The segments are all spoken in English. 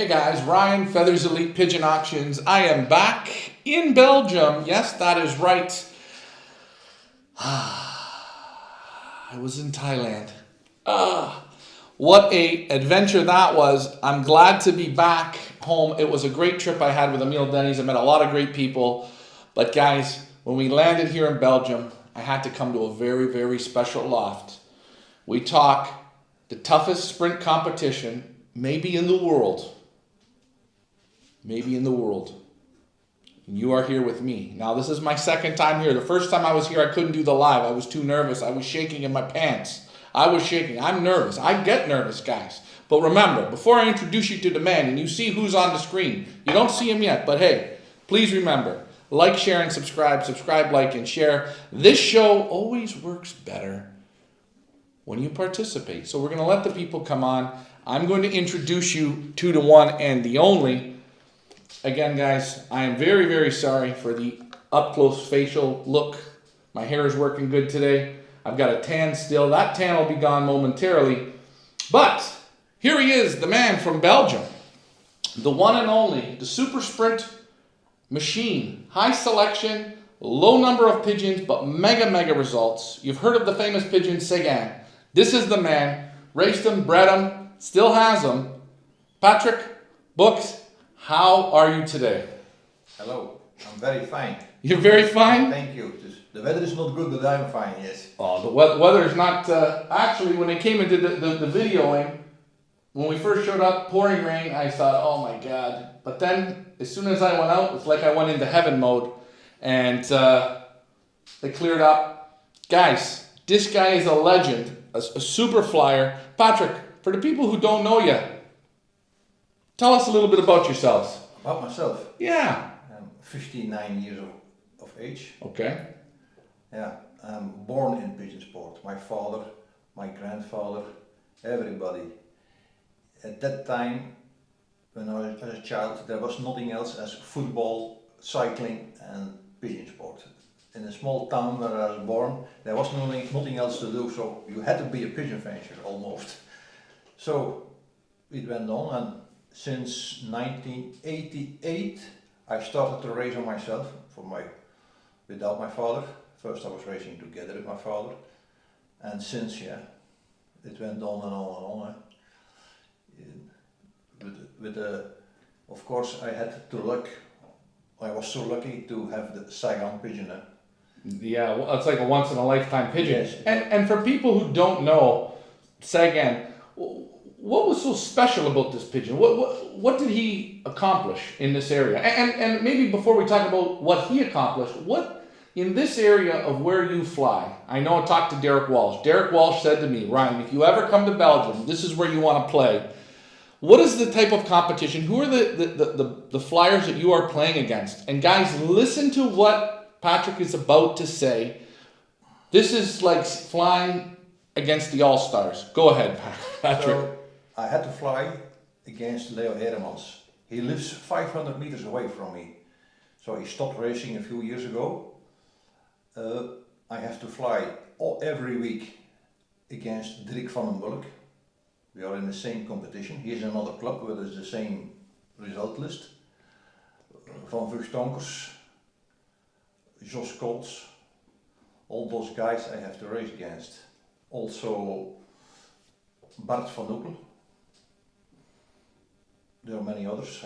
Hey guys, Ryan, Feathers Elite Pigeon Auctions. I am back in Belgium. Yes, that is right. I was in Thailand. What a adventure that was. I'm glad to be back home. It was a great trip I had with Emil Denny's. I met a lot of great people. But guys, when we landed here in Belgium, I had to come to a very, very special loft. We talk the toughest sprint competition, maybe in the world. Maybe in the world. And you are here with me. Now, this is my second time here. The first time I was here, I couldn't do the live. I was too nervous. I was shaking in my pants. I was shaking. I'm nervous. I get nervous, guys. But remember, before I introduce you to the man and you see who's on the screen, you don't see him yet, but hey, please remember, like, share, and subscribe. Subscribe, like, and share. This show always works better when you participate. So we're going to let the people come on. I'm going to introduce you to the one and the only. Again, guys, I am very, very sorry for the up-close facial look. My hair is working good today. I've got a tan still. That tan will be gone momentarily. But here he is, the man from Belgium. The one and only, the super sprint machine. High selection, low number of pigeons, but mega results. You've heard of the famous pigeon Sagan. This is the man. Raced him, bred him, still has him. Patrick Boeckx. How are you today? Hello, I'm very fine. You're very fine? Thank you. The weather is not good, but I'm fine, yes. Oh, the weather is not... actually, when they came into the videoing, when we first showed up, pouring rain, I thought, oh my God. But then, as soon as I went out, it's like I went into heaven mode. And they cleared up. Guys, this guy is a legend, a super flyer. Patrick, for the people who don't know you, tell us a little bit about yourselves. About myself? Yeah. I'm 59 years of age. Okay. Yeah, I'm born in pigeon sport. My father, my grandfather, everybody. At that time, when I was a child, there was nothing else as football, cycling and pigeon sport. In a small town where I was born, there was nothing else to do, so you had to be a pigeon fancier almost. So it went on, and since 1988 I started to race on myself without my father. First I was racing together with my father, and since, yeah, it went on and on and on. Of course I was so lucky to have the Sagan pigeon. Yeah, well, it's like a once in a lifetime pigeon. Yes. And for people who don't know Sagan, what was so special about this pigeon? What did he accomplish in this area? And maybe before we talk about what he accomplished, what in this area of where you fly? I know I talked to Derek Walsh. Derek Walsh said to me, Ryan, if you ever come to Belgium, this is where you want to play. What is the type of competition? Who are the flyers that you are playing against? And guys, listen to what Patrick is about to say. This is like flying against the All-Stars. Go ahead, Patrick. So, I had to fly against Leo Heremans. He lives 500 meters away from me. So he stopped racing a few years ago. I have to fly every week against Dirk van den Bulk. We are in the same competition. He is another club where there's the same result list. Van Vughtonkers, Jos Colts, all those guys I have to race against. Also Bart van Oekel. There are many others.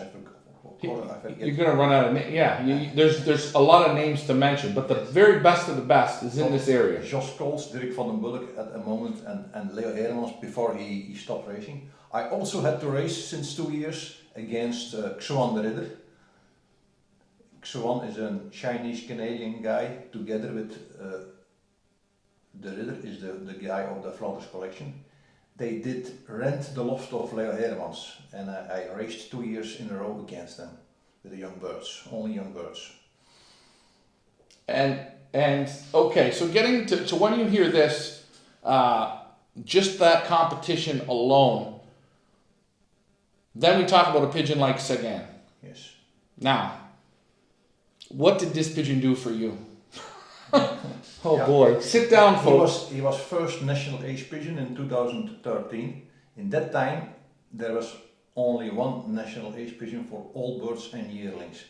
You're going to run out of names. Yeah, there's a lot of names to mention, but the very best of the best is in this area. Jos Colts, Dirk van den Bulk at the moment, and Leo Heremans before he stopped racing. I also had to race since 2 years against Xuan de Ridder. Xuan is a Chinese-Canadian guy, together with de Ridder is the guy of the Flanders collection. They did rent the loft of Leo Heremans, and I raced 2 years in a row against them with the young birds, only young birds. And okay, so getting to when you hear this, just that competition alone, then we talk about a pigeon like Sagan. Yes. Now, what did this pigeon do for you? Oh yeah. Boy, sit down, folks. He was first national age pigeon in 2013. In that time, there was only one national ace pigeon for all birds and yearlings.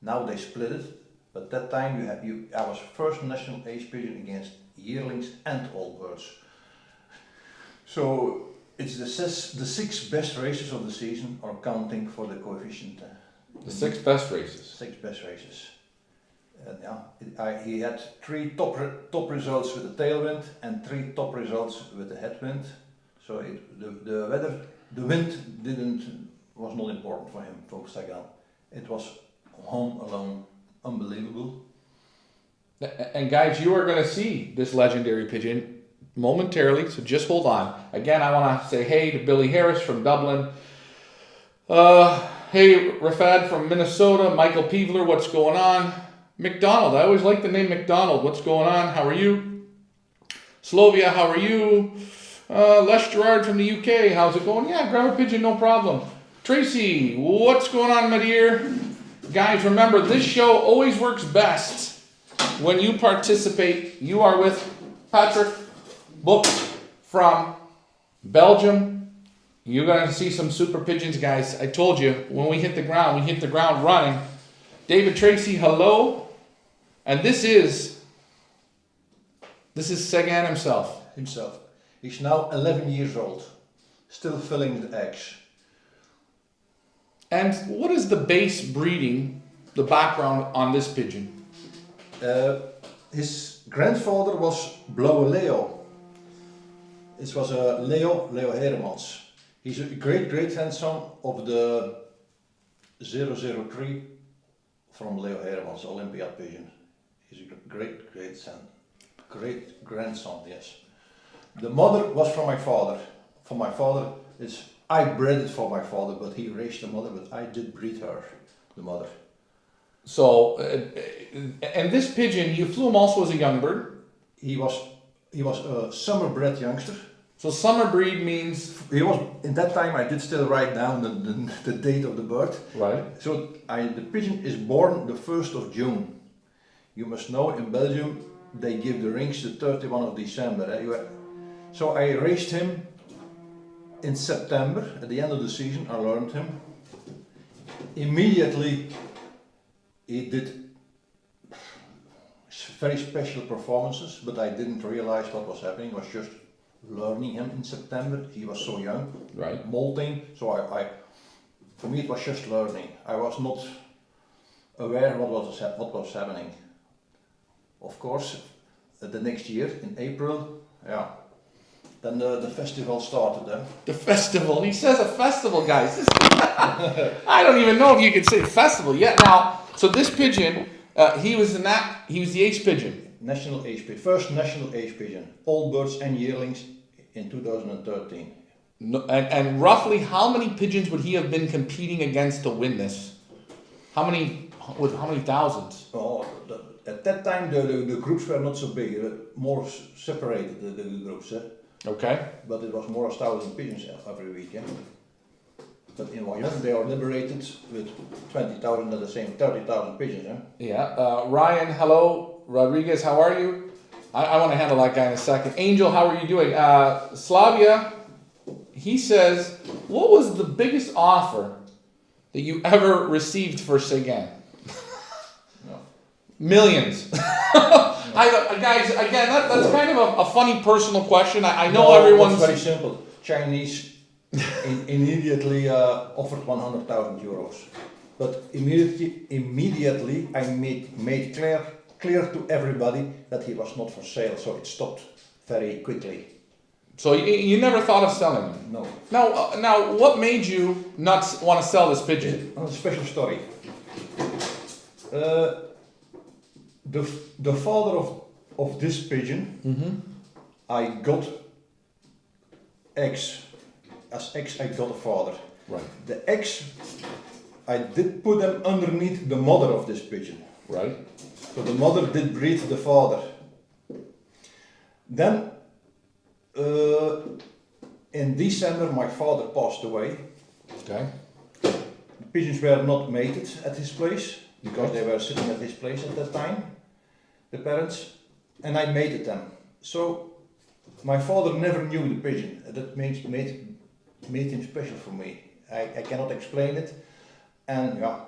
Now they split it, but that time I was first national ace pigeon against yearlings and all birds. So it's the 6 best races of the season are counting for the coefficient. The 6 best races. 6 best races. And yeah, he had 3 top results with the tailwind and 3 top results with the headwind. So the wind was not important for him, for Sagan. It was home alone, unbelievable. And guys, you are going to see this legendary pigeon momentarily, so just hold on. Again, I want to say hey to Billy Harris from Dublin. Hey, Rafad from Minnesota. Michael Peevler, what's going on? McDonald, I always like the name McDonald. What's going on? How are you? Slovia, how are you? Les Gerard from the UK, how's it going? Yeah, grab a pigeon, no problem. Tracy, what's going on, my dear? Guys, remember, this show always works best when you participate. You are with Patrick Boeckx from Belgium. You're going to see some super pigeons, guys. I told you, when we hit the ground running. David Tracy, hello. And this is Sagan himself. He's now 11 years old, still filling the eggs. And what is the base breeding, the background on this pigeon? His grandfather was Blauwe Leo. It was a Leo Heremans. He's a great grandson of the 003 from Leo Heremans, Olympiad pigeon. He's a great grandson, yes. The mother was from my father. For my father, I bred it for my father, but he raised the mother, but I did breed her, the mother. So, and this pigeon, you flew him also as a young bird? He was a summer bred youngster. So summer breed means? In that time I did still write down the date of the bird. Right. So the pigeon is born the 1st of June. You must know in Belgium they give the rings the 31 of December. So I raised him in September, at the end of the season. I learned him. Immediately he did very special performances, but I didn't realize what was happening. I was just learning him in September. He was so young, right? Molting. So for me it was just learning. I was not aware what was happening. Of course, the next year in April, then the festival started. The festival. He says a festival, guys. I don't even know if you can say festival yet. Now, so this pigeon, he was the ace pigeon. National ace pigeon, first national ace pigeon, all birds and yearlings in 2013. No, and roughly how many pigeons would he have been competing against to win this? How many thousands? Oh, at that time the groups were not so big, more separated the groups. Okay. But it was more than 1,000 pigeons every weekend. But in Wyoming they are liberated with 20,000 at the same 30,000 pigeons. Yeah. Ryan, hello. Rodriguez, how are you? I want to handle that guy in a second. Angel, how are you doing? Slavia, he says, what was the biggest offer that you ever received for Sagan? No. Millions. Guys, again, that's kind of a funny personal question. I know everyone's... It's very simple. Chinese immediately offered 100,000 euros. But immediately I made clear to everybody that he was not for sale, so it stopped very quickly. So you never thought of selling him? No. Now, what made you not want to sell this pigeon? A special story. The father of this pigeon, I got eggs. As eggs, I got a father. Right. The eggs, I did put them underneath the mother of this pigeon. Right. So the mother did breed the father. Then, in December, my father passed away. Okay. The pigeons were not mated at his place, because they were sitting at his place at that time, the parents, and I mated them. So, my father never knew the pigeon. That made him special for me. I cannot explain it. And yeah,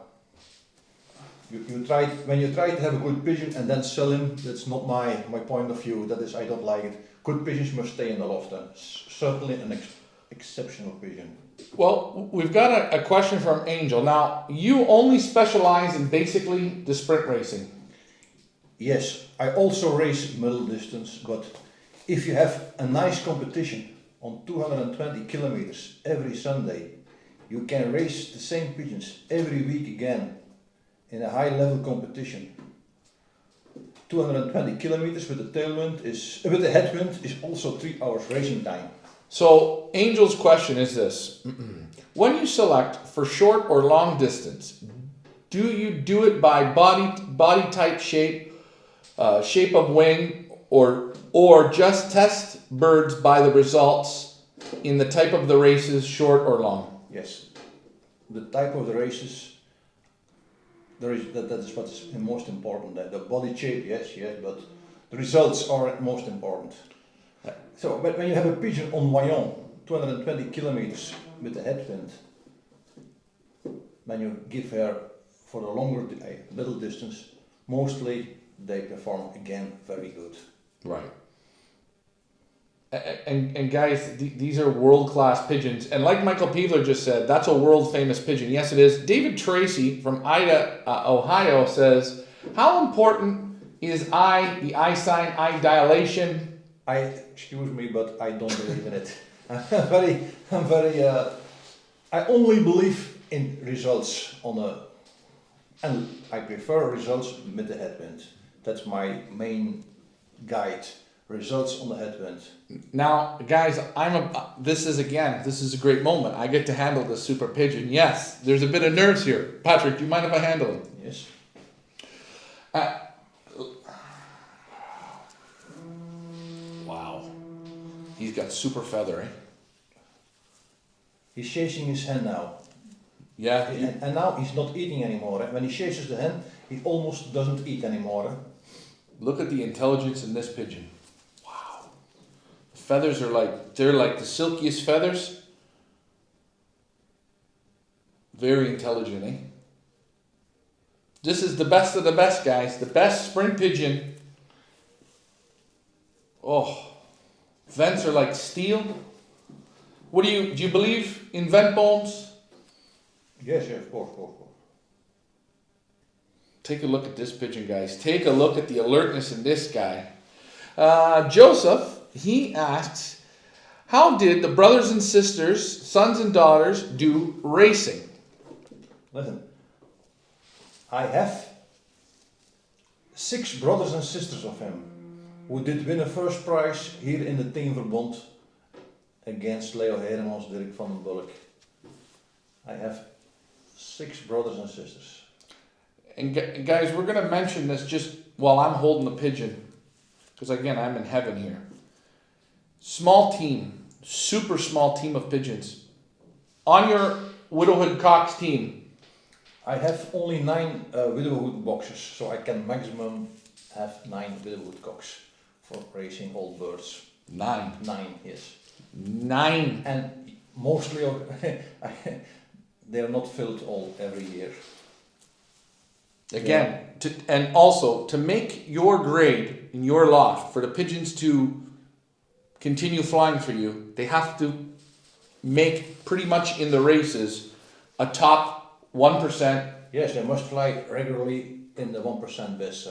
when you try to have a good pigeon and then sell him, that's not my point of view. That is, I don't like it. Good pigeons must stay in the loft, and certainly an exceptional pigeon. Well, we've got a question from Angel. Now, you only specialize in basically the sprint racing. Yes, I also race middle distance, but if you have a nice competition on 220 kilometers every Sunday, you can race the same pigeons every week again in a high level competition. 220 kilometers with the with the headwind is also 3 hours racing time. So, Angel's question is this. When you select for short or long distance, do you do it by body type, shape of wing, or just test birds by the results in the type of the races, short or long? Yes, the type of the races, that is what's most important. The body shape, yes, but the results are most important. So, but when you have a pigeon on Wyon, 220 kilometers with the headwind, when you give her for the longer middle distance, mostly they perform again very good. Right. And guys, these are world-class pigeons. And like Michael Peevler just said, that's a world-famous pigeon. Yes, it is. David Tracy from Ida, Ohio says, how important is the eye sign, eye dilation? Excuse me, but I don't believe in it. I only believe in results and I prefer results with the headwind. That's my main guide. Results on the headwind. Now, guys, this is a great moment. I get to handle the super pigeon. Yes, there's a bit of nerves here. Patrick, do you mind if I handle him? Yes. Wow. He's got super feather, eh? He's chasing his hen now. Yeah. And now he's not eating anymore. When he chases the hen, he almost doesn't eat anymore. Look at the intelligence in this pigeon. Wow. The feathers they're like the silkiest feathers. Very intelligent, eh? This is the best of the best, guys. The best sprint pigeon. Oh. Vents are like steel. Do you believe in vent bones? Yes, of course. Take a look at this pigeon, guys. Take a look at the alertness in this guy. Joseph, he asks, how did the brothers and sisters, sons and daughters, do racing? Listen, I have 6 brothers and sisters of him who did win a first prize here in the Teenverbond against Leo Heremans, Dirk van den Bulk. I have 6 brothers and sisters. And guys, we're going to mention this just while I'm holding the pigeon. Because again, I'm in heaven here. Small team. Super small team of pigeons. On your widowhood cocks team. I have only 9 widowhood boxes. So I can maximum have 9 widowhood cocks for raising old birds. 9. 9, yes. 9. And mostly they're not filled all every year. Again, and also to make your grade in your loft, for the pigeons to continue flying for you, they have to make pretty much in the races a top 1%. Yes, they must fly regularly in the 1% best.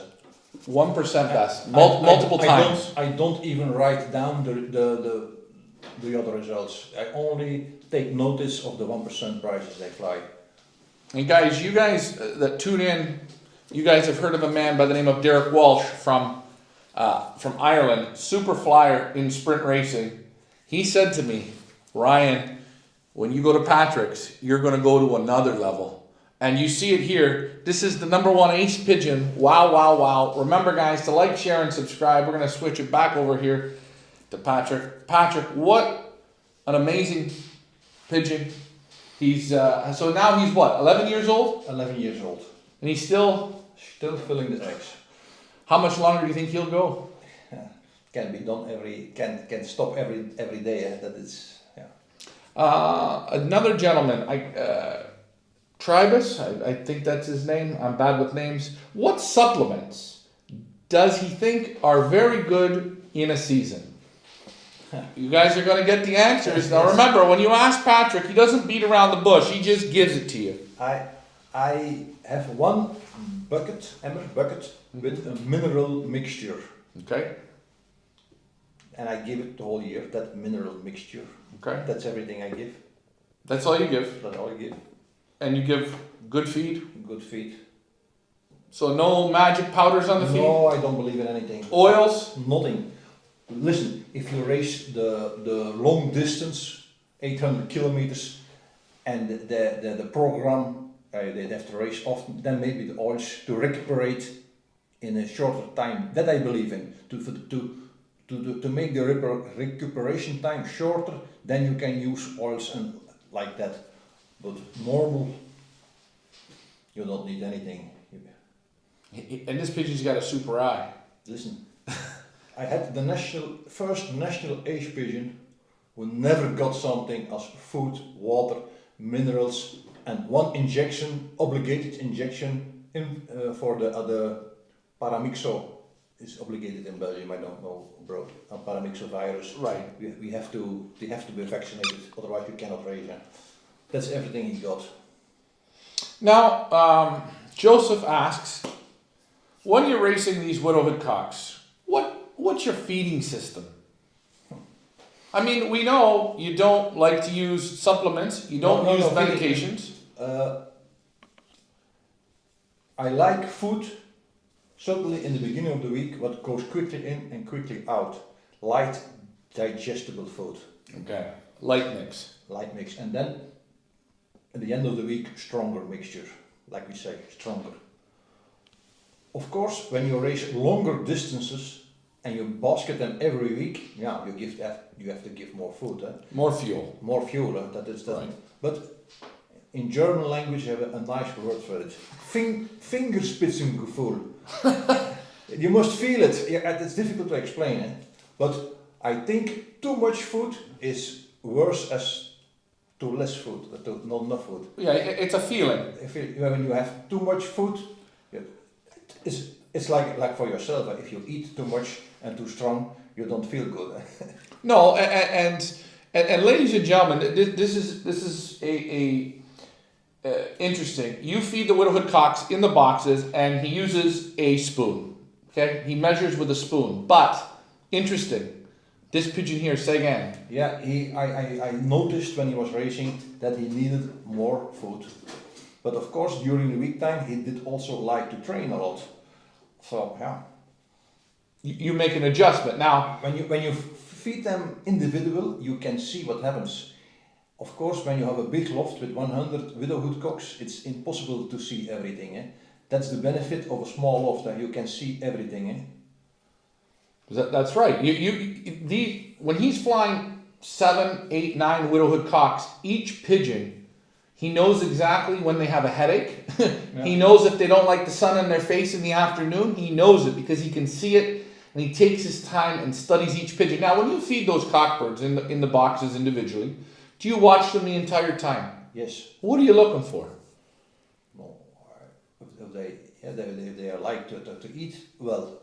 1% best, multiple times. I don't even write down the other results. I only take notice of the 1% prizes they fly. And guys, you guys that tune in, you guys have heard of a man by the name of Derek Walsh from Ireland, super flyer in sprint racing. He said to me, Ryan, when you go to Patrick's, you're going to go to another level. And you see it here. This is the #1 ace pigeon. Wow, wow, wow. Remember, guys, to like, share, and subscribe. We're going to switch it back over here to Patrick. Patrick, what an amazing pigeon. He's so now he's what, 11 years old? 11 years old. And he's still filling the eggs. How much longer do you think he'll go? Can be done can stop every day. That is, yeah. Another gentleman, Tribus, I think that's his name. I'm bad with names. What supplements does he think are very good in a season? You guys are going to get the answers. Now remember, when you ask Patrick, he doesn't beat around the bush. He just gives it to you. I have one bucket with a mineral mixture. Okay. And I give it the whole year, that mineral mixture. Okay. That's everything I give. That's all you give. That's all I give. And you give good feed? Good feed. So no magic powders on the feed? No, I don't believe in anything. Oils? Nothing. Listen, if you race the long distance, 800 kilometers, and the program, they have to race often, then maybe the oils to recuperate in a shorter time. That I believe in. To make the recuperation time shorter, then you can use oils and like that. But normal, you don't need anything. And this pigeon's got a super eye. Listen, I had the first national age pigeon who never got something as food, water, minerals, and one injection, obligated injection for the paramyxo. Is obligated in Belgium. I don't know, bro. A paramyxo virus. Right. They have to be vaccinated. Otherwise, you cannot raise them. That's everything he got. Now, Joseph asks, when you're racing these widowhood cocks, what's your feeding system? I mean, we know you don't like to use supplements. You don't use medications. I like food. Certainly in the beginning of the week, what goes quickly in and quickly out. Light, digestible food. Okay. Light mix. Light mix. And then, at the end of the week, stronger mixture. Like we say, stronger. Of course, when you race longer distances and you basket them every week, yeah, you have to give more food. Eh? More fuel. More fuel, that is that. Right. But in German language, you have a nice word for it. Fingerspitzengefühl. You must feel it. Yeah, it's difficult to explain it. But I think too much food is worse as too less food, not enough food. Yeah, it's a feeling. When you have too much food, it's like for yourself. If you eat too much and too strong, you don't feel good. No, and ladies and gentlemen, this is a interesting. You feed the widowhood cocks in the boxes, and he uses a spoon. Okay, he measures with a spoon. But interesting, this pigeon here, Sagan. Yeah, I noticed when he was racing that he needed more food. But of course, during the week time, he did also like to train a lot. So yeah. You make an adjustment now. When you feed them individual, you can see what happens. Of course, when you have a big loft with 100 widowhood cocks, it's impossible to see everything. Eh? That's the benefit of a small loft, that you can see everything. Eh? That's right. When he's flying 7, 8, 9 widowhood cocks, each pigeon, he knows exactly when they have a headache. Yeah. He knows if they don't like the sun in their face in the afternoon. He knows it because he can see it, and he takes his time and studies each pigeon. Now, when you feed those cockbirds in the boxes individually, do you watch them the entire time? Yes. What are you looking for? No, if they are like to eat well,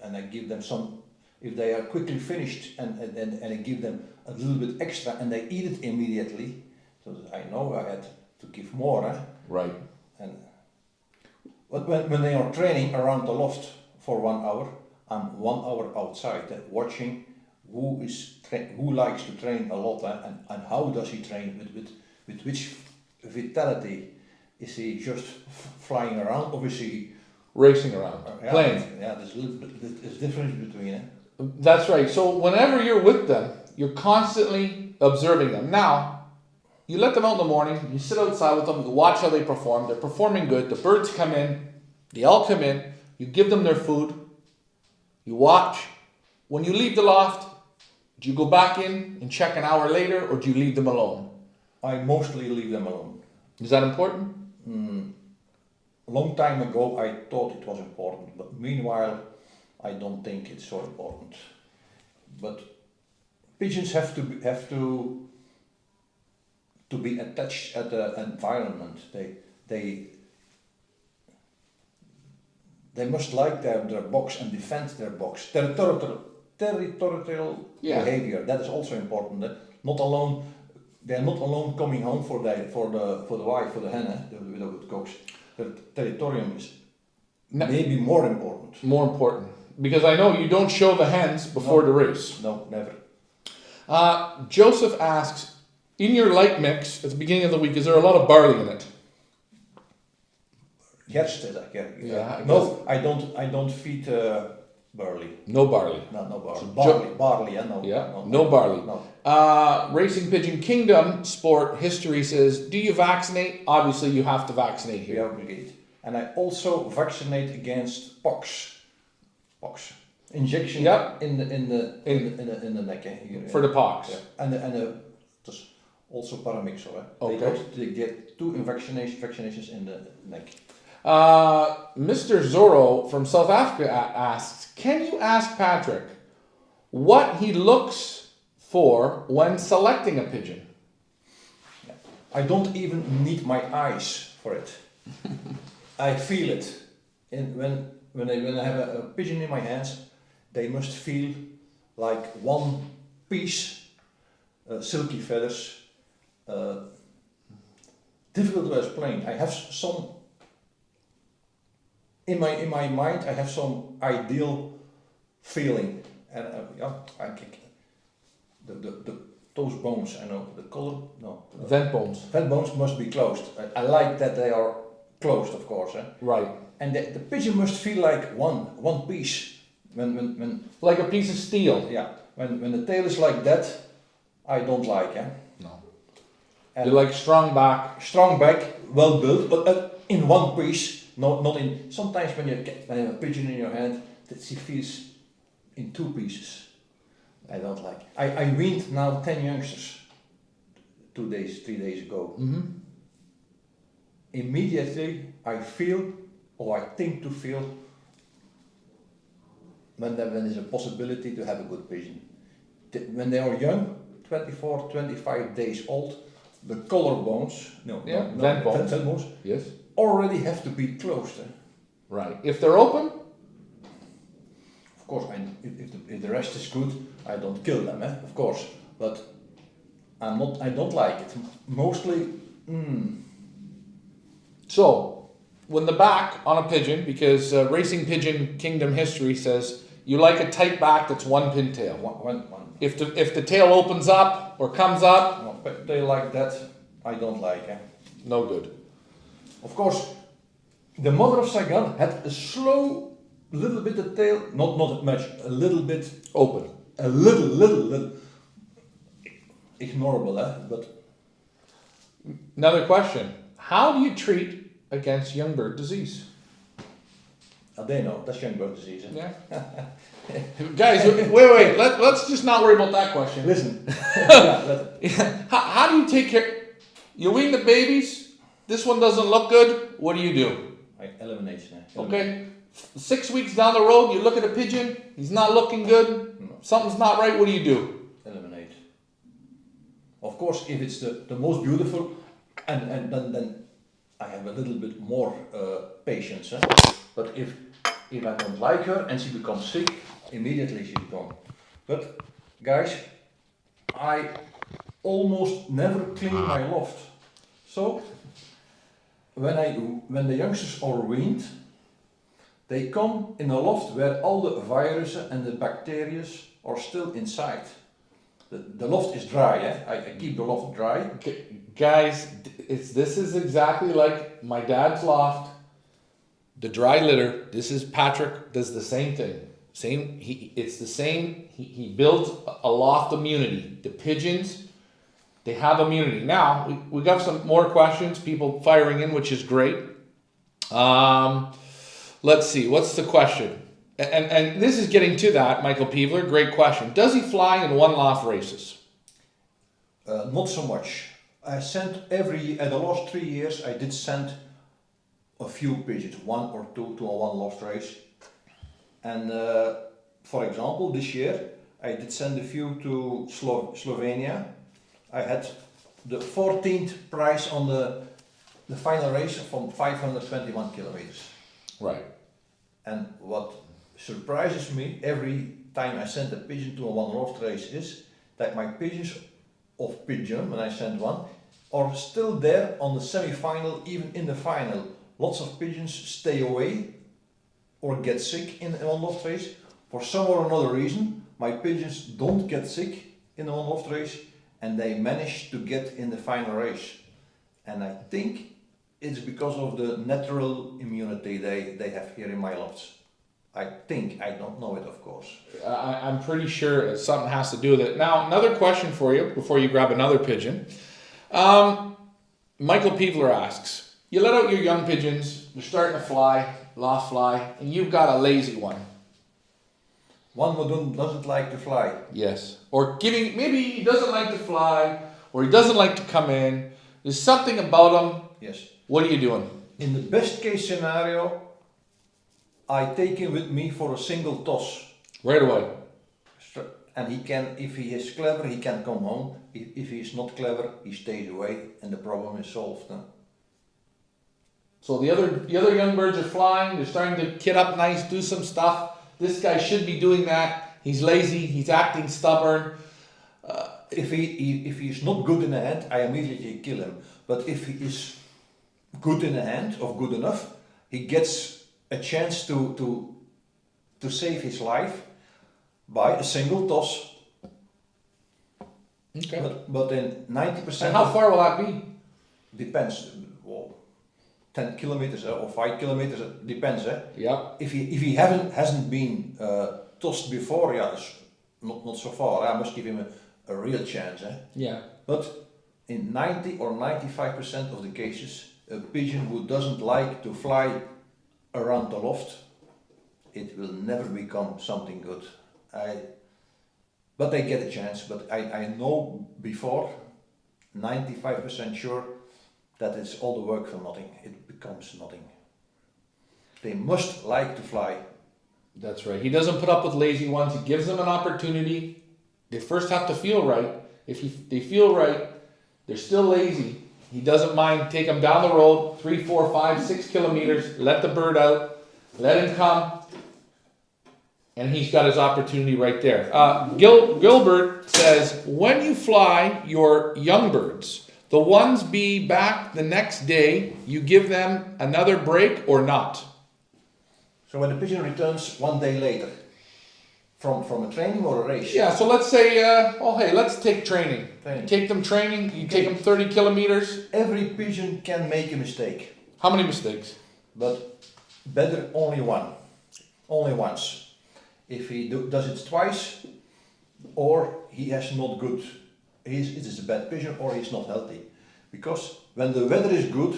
and I give them some. If they are quickly finished and I give them a little bit extra and they eat it immediately, so I know I had to give more. Eh? Right. But when they are training around the loft for 1 hour, I'm 1 hour outside watching who likes to train a lot and how does he train, with which vitality. Is he just flying around or is he racing around, playing? Yeah, there's a difference between it. That's right. So whenever you're with them, you're constantly observing them. Now, you let them out in the morning, you sit outside with them, you watch how they perform. They're performing good. The birds come in, they all come in. You give them their food. You watch. When you leave the loft, do you go back in and check an hour later, or do you leave them alone? I mostly leave them alone. Is that important? A long time ago I thought it was important, but meanwhile I don't think it's so important. But pigeons have to to be attached at the environment. They must like their box and defend their box. Territorial behavior, that is also important. Not alone, they are not alone coming home for the wife, for the hen, with a good cooks. The territorium is maybe more important. More important. Because I know you don't show the hens before the race. No, never. Joseph asks, in your light mix at the beginning of the week, is there a lot of barley in it? Yes, Yeah, no, I don't feed barley. No barley. No barley. Barley, yeah, no. Yeah, no barley. No. Racing Pigeon Kingdom sport history says, do you vaccinate? Obviously, you have to vaccinate We here. are obligated. And I also vaccinate against pox. Injection in the neck. Here, For the pox. Yeah. And dus also paramixo. Okay. They get 2 vaccinations in the neck. Mr. Zorro from South Africa asks, can you ask Patrick what he looks for when selecting a pigeon? Yeah. I don't even need my eyes for it. I feel it. When I have a pigeon in my hands, they must feel like one piece, silky feathers. Difficult to explain. I have some in my mind. I have some ideal feeling, and I kick those bones. I know the color. No, Vent bones. vent bones must be closed. I like that they are closed, of course. Right. And the pigeon must feel like one piece. When Like a piece of steel. yeah, when the tail is like that, I don't like. No. And You like strong back. strong back, well built, but in one piece, not in. Sometimes when you have a pigeon in your hand, that she feels in 2 pieces. I don't like. I weaned now 10 youngsters 3 days ago. Mm-hmm. Immediately I feel, or I think to feel, when there's a possibility to have a good pigeon. When they are young, 24, 25 days old, the collar bones, vent bones. Yes. already have to be closed. Right. If they're open, Of course, if the rest is good, I don't kill them, of course. But I don't like it. Mostly, so when the back on a pigeon, because Racing Pigeon Kingdom history says you like a tight back that's 1 pintail. one. If the tail opens up or comes up, No, but they like that, I don't like. no good. Of course, the mother of Sagan had a slow, little bit of tail, not much, a little bit, Open. a little, ignorable, but Another question. How do you treat against young bird disease? they know, that's young bird disease. Yeah. Guys, wait. Let's just not worry about that question. Listen, How do you take care? You wean the babies. This one doesn't look good. What do? I eliminate. Okay. 6 weeks down the road, you look at a pigeon. He's not looking good. No. Something's not right. What do? Eliminate. Of course, if it's the most beautiful, and then I have a little bit more patience. But if I don't like her and she becomes sick, immediately she's gone. But guys, I almost never clean my loft. So when the youngsters are weaned, they come in a loft where all the viruses and the bacteria are still inside. The loft is dry. I keep the loft dry. Guys, this is exactly like my dad's loft. The dry litter. This is Patrick does the same thing. It's the same. He built a loft immunity. The pigeons, they have immunity. Now we got some more questions. People firing in, which is great. Let's see. What's the question? And this is getting to that, Michael Peevler. Great question. Does he fly in one loft races? Not so much. I sent the last 3 years, I did send a few pigeons, 1 or 2 to a one loft race. And for example, this year I did send a few to Slovenia. I had the 14th prize on the final race from 521 kilometers. Right. And what surprises me every time I send a pigeon to a one loft race is that my pigeons of Pigeon, when I send one, are still there on the semi-final, even in the final. Lots of pigeons stay away or get sick in a one loft race. For some or another reason, my pigeons don't get sick in a one loft race and they manage to get in the final race. And I think it's because of the natural immunity they have here in my lofts. I think, I don't know it of course. I'm pretty sure something has to do with it. Now, another question for you before you grab another pigeon. Michael Peevler asks, you let out your young pigeons, they're starting to fly, loft fly, and you've got a lazy one. One who doesn't like to fly. Yes. Or maybe he doesn't like to fly, or he doesn't like to come in. There's something about him. Yes. What are you doing? In the best case scenario, I take him with me for a single toss. Right away. And he can, if he is clever, he can come home. If he is not clever, he stays away and the problem is solved. Huh? So the other young birds are flying, they're starting to kit up nice, do some stuff. This guy should be doing that. He's lazy, he's acting stubborn. If he is not good in the hand, I immediately kill him. But if he is good in the hand, or good enough, he gets a chance to save his life by a single toss. Okay. But in 90%. And how far will that be? Depends. Well, 10 kilometers or 5 kilometers, it depends. Yeah. If he hasn't been tossed before, yeah, it's not so far. I must give him a real chance. Yeah. But in 90 or 95% of the cases, a pigeon who doesn't like to fly around the loft, it will never become something good. But they get a chance. But I know before, 95% sure that it's all the work for nothing. It becomes nothing. They must like to fly. That's right. He doesn't put up with lazy ones. He gives them an opportunity. They first have to feel right. If they feel right, they're still lazy. He doesn't mind. Take them down the road, 3, 4, 5, 6 kilometers. Let the bird out. Let him come. And he's got his opportunity right there. Gilbert says, when you fly your young birds, the ones be back the next day, you give them another break or not? So when the pigeon returns one day later, from a training or a race? Yeah, so let's say, let's take training. Training. Take them training, you take them 30 kilometers. Every pigeon can make a mistake. How many mistakes? But better only one. Only once. If he does it twice, or he has not good, it is a bad pigeon, or he's not healthy. Because when the weather is good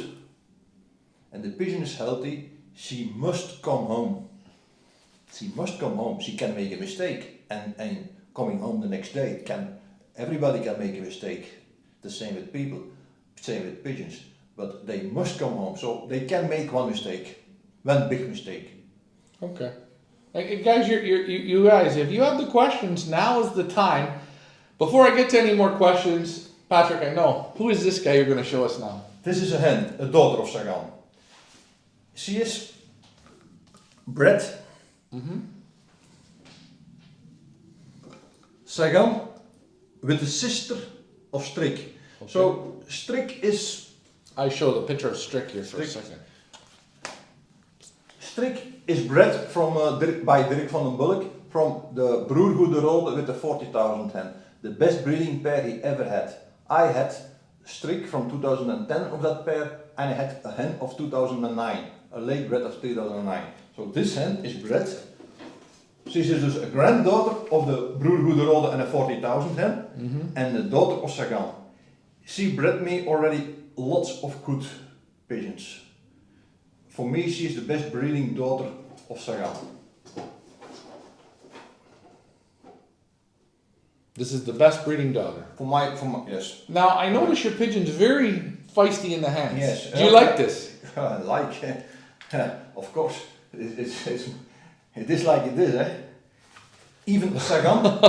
and the pigeon is healthy, she must come home. She must come home. She can make a mistake, and coming home the next day, everybody can make a mistake. The same with people, same with pigeons. But they must come home, so they can make one mistake, one big mistake. Okay. Guys, you guys, if you have the questions, now is the time. Before I get to any more questions, Patrick, I know, who is this guy you're going to show us now? This is a hen, a daughter of Sagan. She is bred. Sagan with the sister of Strik. Okay. So Strik is... I show the picture of Strick here for a Strik. second. Strik is bred from by Dirk van den Bulk from the Broergoederode with the 40,000 hen. The best breeding pair he ever had. I had Strik from 2010 of that pair, and I had a hen of 2009, a late bred of 2009. So this hen is bred. She is dus a granddaughter of the Broergoederode and a 40,000 hen, and the daughter of Sagan. She bred me already lots of good pigeons. For me, she is the best breeding daughter of Sagan. This is the best breeding daughter. For my, yes. Now, I notice your pigeon's very feisty in the hands. Yes. Do you like this? I like, of course, it is like it is, eh? Even Sagan,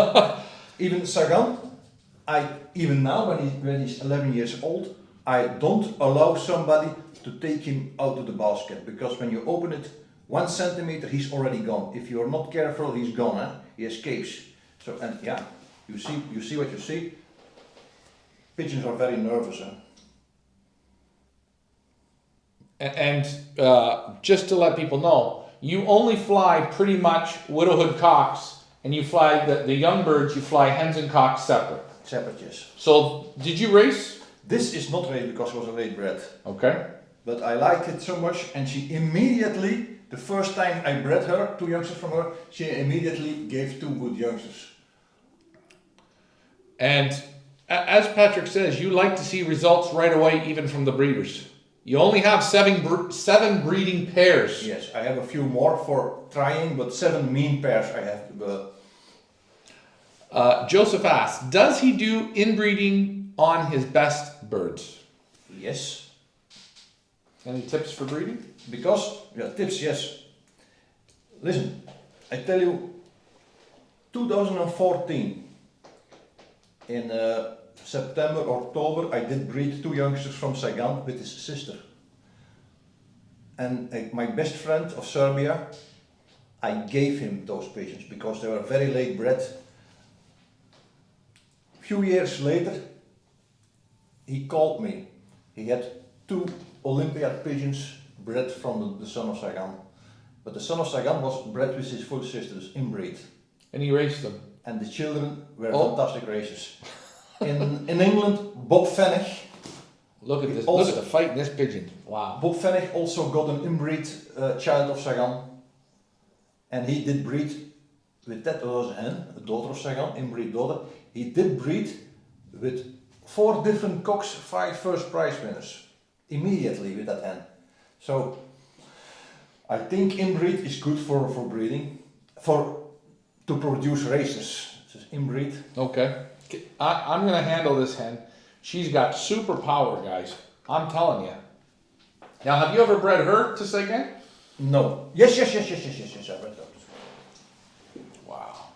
even now when he's 11 years old, I don't allow somebody to take him out of the basket, because when you open it 1 centimeter, he's already gone. If you're not careful, he's gone. Huh? He escapes. So, and yeah, you see what you see. Pigeons are very nervous. Huh? And just to let people know, you only fly pretty much widowhood cocks, and you fly the young birds, you fly hens and cocks separate. Separate, yes. So, did you race? This is not raised because it was a late bred. Okay. But I liked it so much, and she immediately, the first time I bred her, 2 youngsters from her, she immediately gave 2 good youngsters. And as Patrick says, you like to see results right away, even from the breeders. You only have seven breeding pairs. Yes, I have a few more for trying, but 7 mean pairs I have to. Joseph asks, does he do inbreeding on his best birds? Yes. Any tips for breeding? Because, yeah, tips, yes. Listen, I tell you, 2014, in September, October, I did breed 2 youngsters from Sagan with his sister. And my best friend of Serbia, I gave him those pigeons because they were very late bred. Few years later, he called me. He had 2 Olympiad pigeons bred from the son of Sagan. But the son of Sagan was bred with his full sisters, inbreed. And he raced them. And the children were fantastic racers. In England, Bob Fenech. Look at this. Look at the fight in this pigeon. Wow. Bob Fenech also got an inbreed child of Sagan. And he did breed with that was a hen, a daughter of Sagan, inbreed daughter. He did breed with 4 different cocks, 5 first prize winners. Immediately with that hen. So I think inbreed is good for breeding. To produce racers. This is inbreed. Okay. I'm going to handle this hen. She's got super power, guys. I'm telling you. Now, have you ever bred her to Sagan? No. Yes, I bred those. Wow.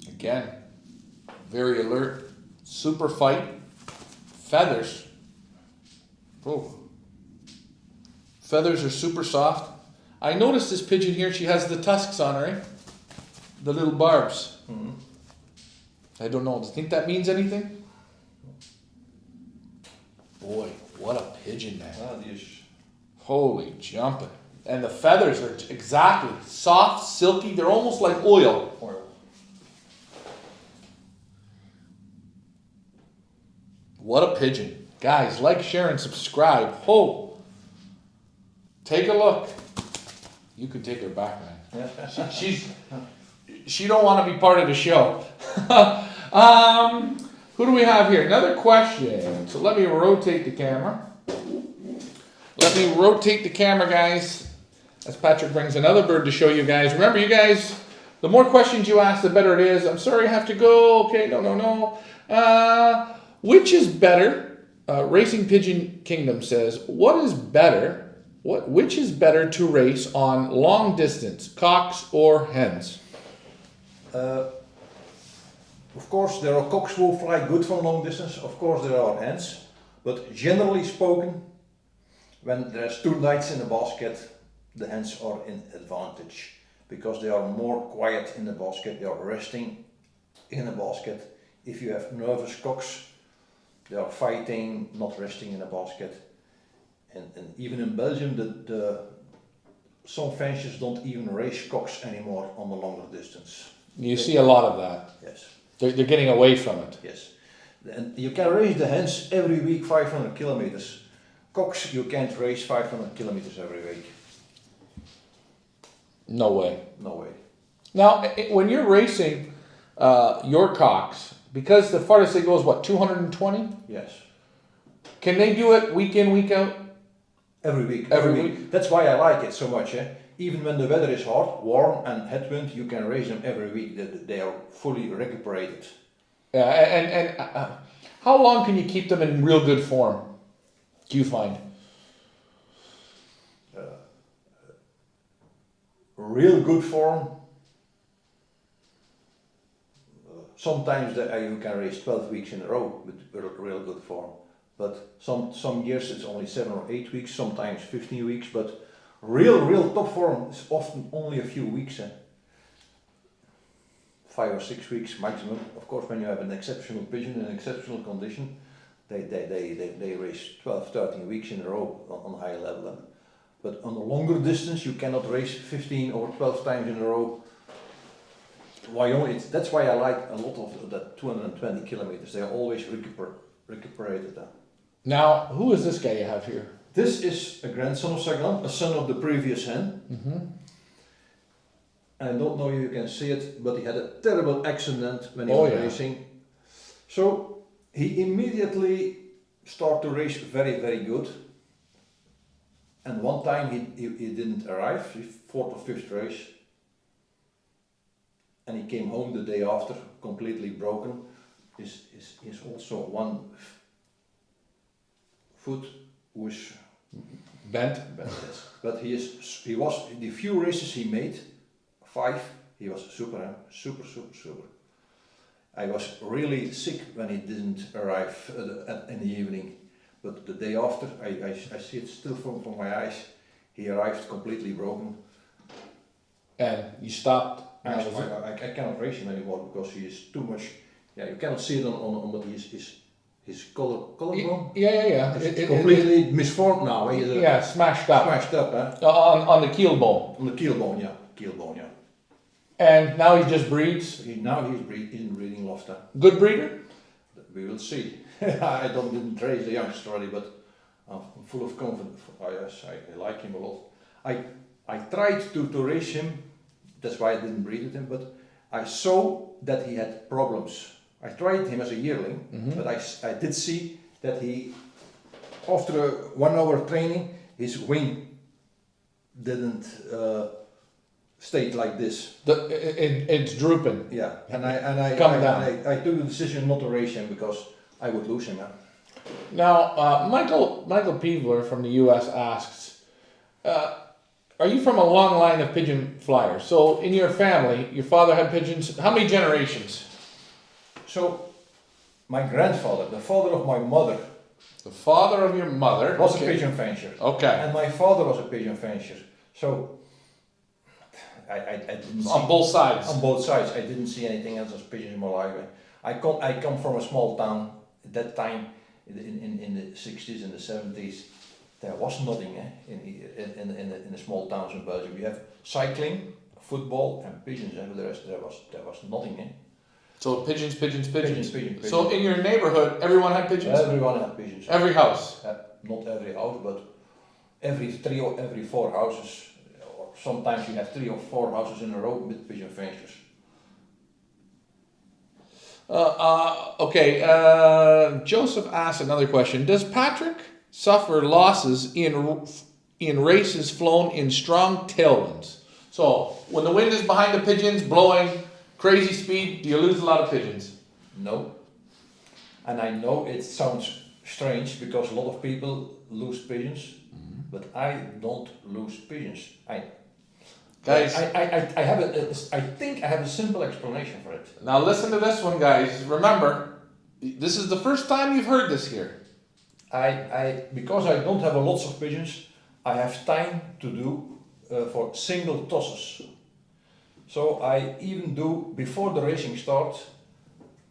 Again, very alert, super fight, feathers. Oh. Feathers are super soft. I noticed this pigeon here, she has the tusks on her, eh? The little barbs. Mm-hmm. I don't know, do you think that means anything? Boy, what a pigeon, man. Holy jumping. And the feathers are exactly soft, silky, they're almost like oil. What a pigeon. Guys, like, share, and subscribe. Oh, take a look. You could take her back, man. She don't want to be part of the show. Who do we have here? Another question. So let me rotate the camera. Guys, as Patrick brings another bird to show you guys. Remember, you guys, the more questions you ask, the better it is. I'm sorry, I have to go. Okay, no. Which is better? Racing Pigeon Kingdom says, which is better to race on long distance, cocks or hens? Of course, there are cocks who fly good from long distance. Of course, there are hens. But generally spoken, when there's 2 nights in the basket, the hens are in advantage because they are more quiet in the basket. They are resting in the basket. If you have nervous cocks, they are fighting, not resting in the basket. And even in Belgium, some fanciers don't even race cocks anymore on the longer distance. You see a lot of that. Yes. They're getting away from it. Yes. And you can race the hens every week 500 kilometers. Cocks, you can't race 500 kilometers every week. No way. No way. Now, when you're racing your cocks, because the farthest they go is what, 220? Yes. Can they do it week in, week out? Every week. Every week. That's why I like it so much. Even when the weather is hot, warm and headwind, you can race them every week. They are fully recuperated. Yeah, and how long can you keep them in real good form, do you find? Real good form, sometimes you can race 12 weeks in a row with real good form. But some years it's only 7 or 8 weeks, sometimes 15 weeks. But real top form is often only a few weeks. 5 or 6 weeks maximum. Of course, when you have an exceptional pigeon in exceptional condition, they race 12, 13 weeks in a row on high level. But on a longer distance, you cannot race 15 or 12 times in a row. That's why I like a lot of that 220 kilometers. They are always recuperated. Now, who is this guy you have here? This is a grandson of Sagan, a son of the previous hen. Mm-hmm. I don't know if you can see it, but he had a terrible accident when he was racing. So he immediately started to race very, very good. And one time he didn't arrive, his 4th or 5th race. And he came home the day after, completely broken. He's also one foot was Bent. Yes. But he was the few races he made, 5. He was super. I was really sick when he didn't arrive in the evening. But the day after, I see it still from my eyes. He arrived completely broken. And you stopped. I cannot race him anymore because he is too much. Yeah, you cannot see it on but his collarbone. Yeah. It's completely misformed now. Smashed up. Smashed up, on the keel bone. On the keel bone, yeah. And now he just breeds. He's breeding Loft. Good breeder? We will see. I didn't raise the youngster already, but I'm full of confidence. Yes, I like him a lot. I tried to raise him. That's why I didn't breed him, but I saw that he had problems. I tried him as a yearling, but I did see that he, after 1 hour training, his wing didn't stay like this. It's drooping. Yeah, and I took the decision not to race him because I would lose him. Now, Michael Peevler from the U.S. asks, are you from a long line of pigeon flyers? So in your family, your father had pigeons. How many generations? So my grandfather, the father of my mother, the father of your mother was a pigeon fancier. Okay. And my father was a pigeon fancier. So I didn't see, on both sides. On both sides, I didn't see anything else as pigeons in my life. I come from a small town. At that time, in the 60s and the 70s, there was nothing in the small towns in Belgium. You have cycling, football, and pigeons, and the rest there was nothing. So pigeons. Pigeons. So in your neighborhood, everyone had pigeons? Everyone had pigeons. Every house? Not every house, but every 3 or every 4 houses. Or sometimes you have 3 or 4 houses in a row with pigeon fanciers. Okay, Joseph asked another question. Does Patrick suffer losses in races flown in strong tailwinds? So when the wind is behind the pigeons blowing crazy speed, do you lose a lot of pigeons? No. And I know it sounds strange because a lot of people lose pigeons, but I don't lose pigeons. Guys, I think I have a simple explanation for it. Now listen to this one, guys. Remember, this is the first time you've heard this here. Because I don't have a lots of pigeons, I have time to do for single tosses. So I even do, before the racing starts,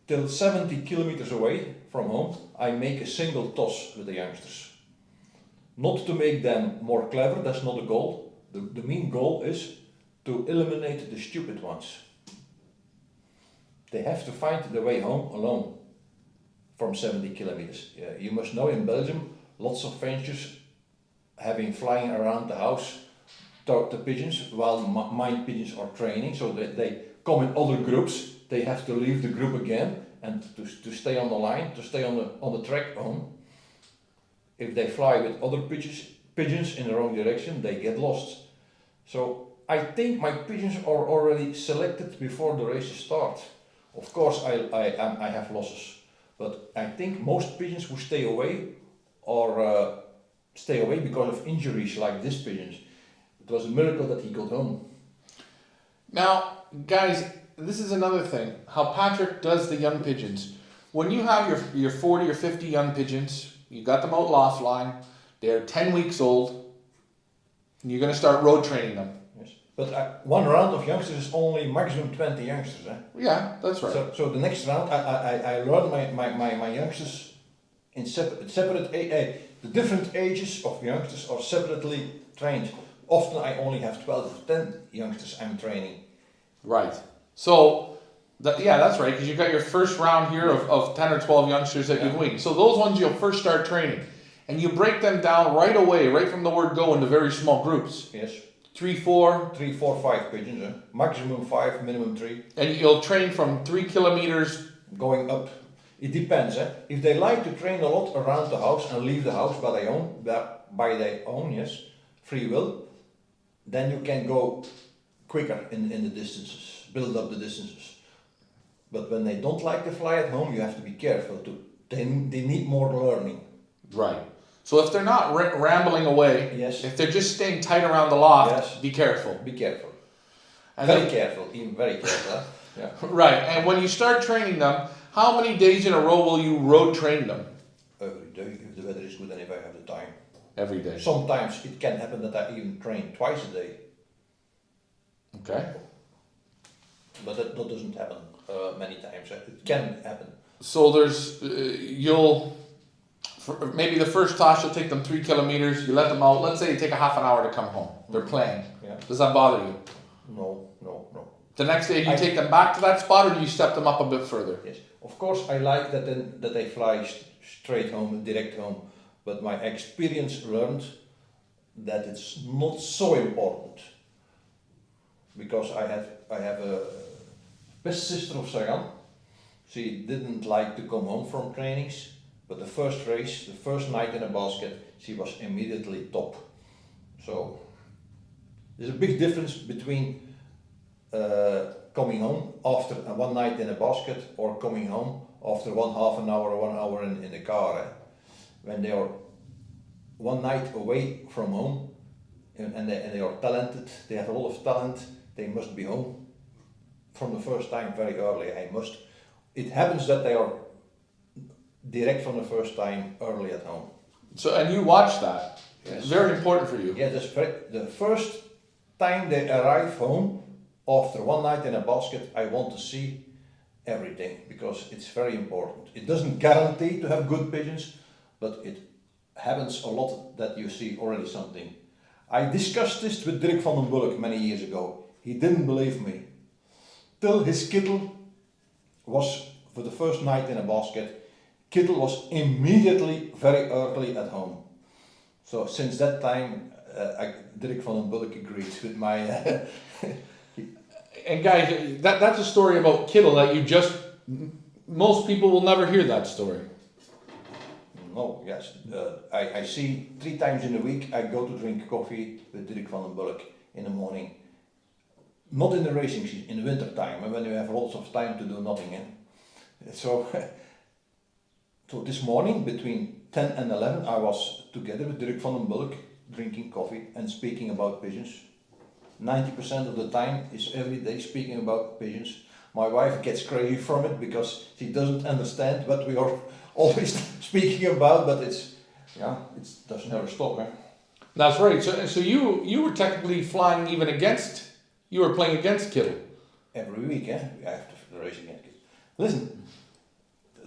till 70 kilometers away from home, I make a single toss with the youngsters. Not to make them more clever, that's not the goal. The main goal is to eliminate the stupid ones. They have to find their way home alone from 70 kilometers. You must know in Belgium, lots of fanciers having flying around the house, talk to pigeons while mine pigeons are training, so that they come in other groups. They have to leave the group again and to stay on the line, to stay on the track home. If they fly with other pigeons in the wrong direction, they get lost. So I think my pigeons are already selected before the races start. Of course I have losses, but I think most pigeons who stay away or stay away because of injuries like this pigeon. It was a miracle that he got home. Now, guys, this is another thing, how Patrick does the young pigeons. When you have your 40 or 50 young pigeons, you got them out loft line, they're 10 weeks old, and you're going to start road training them. Yes. But one round of youngsters is only maximum 20 youngsters. Eh? Yeah, that's right. So the next round, I learn my youngsters in separate the different ages of youngsters are separately trained. Often I only have 12 or 10 youngsters I'm training. Right. So, that's right, because you've got your first round here of 10 or 12 youngsters that you've weaned. So those ones you'll first start training. And you break them down right away, right from the word go, into very small groups. Yes. 3, 4. 3, 4, 5 pigeons. Eh? Maximum 5, minimum 3. And you'll train from 3 kilometers. Going up. It depends. Eh? If they like to train a lot around the house and leave the house by their own, yes, free will, then you can go quicker in the distances, build up the distances. But when they don't like to fly at home, you have to be careful. They need more learning. Right. So if they're not rambling away, yes. If they're just staying tight around the loft, yes. Be careful. Be careful. And very careful, even very careful. Yeah. Right. And when you start training them, how many days in a row will you road train them? Every day, if the weather is good and if I have the time. Every day. Sometimes it can happen that I even train twice a day. Okay. But that doesn't happen many times. It can happen. So there's, maybe the first toss you'll take them 3 kilometers, you let them out, let's say you take a half an hour to come home. They're playing. Yeah. Does that bother you? No. The next day you take them back to that spot, or do you step them up a bit further? Yes. Of course I like that they fly straight home, direct home. But my experience learned that it's not so important. Because I have a best sister of Sagan. She didn't like to come home from trainings, but the first race, the first night in a basket, she was immediately top. So there's a big difference between coming home after one night in a basket or coming home after half an hour or 1 hour in the car. Eh? When they are one night away from home and they are talented, they have a lot of talent, they must be home from the first time very early. It happens that they are direct from the first time early at home. So, and you watch that. Yes. It's very important for you. Yeah, the first time they arrive home after one night in a basket, I want to see everything because it's very important. It doesn't guarantee to have good pigeons, but it happens a lot that you see already something. I discussed this with Dirk van den Bulck many years ago. He didn't believe me. Till his Kittel was, for the first night in a basket, Kittel was immediately very early at home. So since that time, Dirk van den Bulck agrees with my... And guys, that's a story about Kittel that most people will never hear that story. No, yes. I see 3 times in a week I go to drink coffee with Dirk van den Bulck in the morning. Not in the racing season, in the winter time, when you have lots of time to do nothing. Eh? So this morning between 10 and 11 I was together with Dirk van den Bulck drinking coffee and speaking about pigeons. 90% of the time is every day speaking about pigeons. My wife gets crazy from it because she doesn't understand what we are always speaking about, but it does never stop. Eh? That's right. So you were technically flying even against, you were playing against Kittel. Every week, eh? I have to race against Kittel. Listen,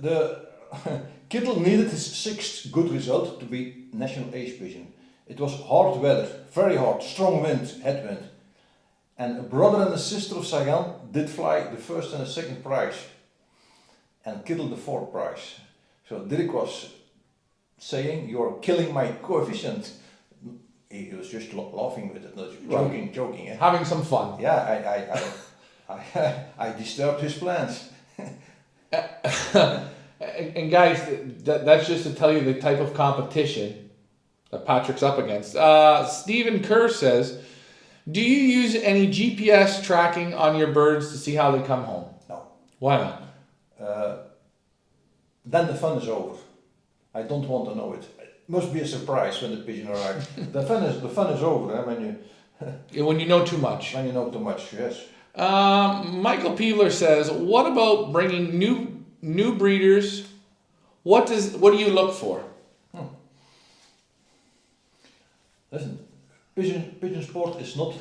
the Kittel needed his 6th good result to be national ace pigeon. It was hard weather, very hard, strong wind, headwind. And a brother and a sister of Sagan did fly the 1st and the 2nd prize. And Kittel the 4th prize. So Dirk was saying, "You're killing my coefficient." He was just laughing with it, not joking. Eh? Having some fun. Yeah, I disturbed his plans. And guys, that's just to tell you the type of competition that Patrick's up against. Stephen Kerr says, do you use any GPS tracking on your birds to see how they come home? No. Why not? Then the fun is over. I don't want to know it. It must be a surprise when the pigeon arrives. The fun is over when you When you know too much. when you know too much. Yes. Michael Peeler says, what about bringing new breeders? What do you look for? Listen, pigeon sport is not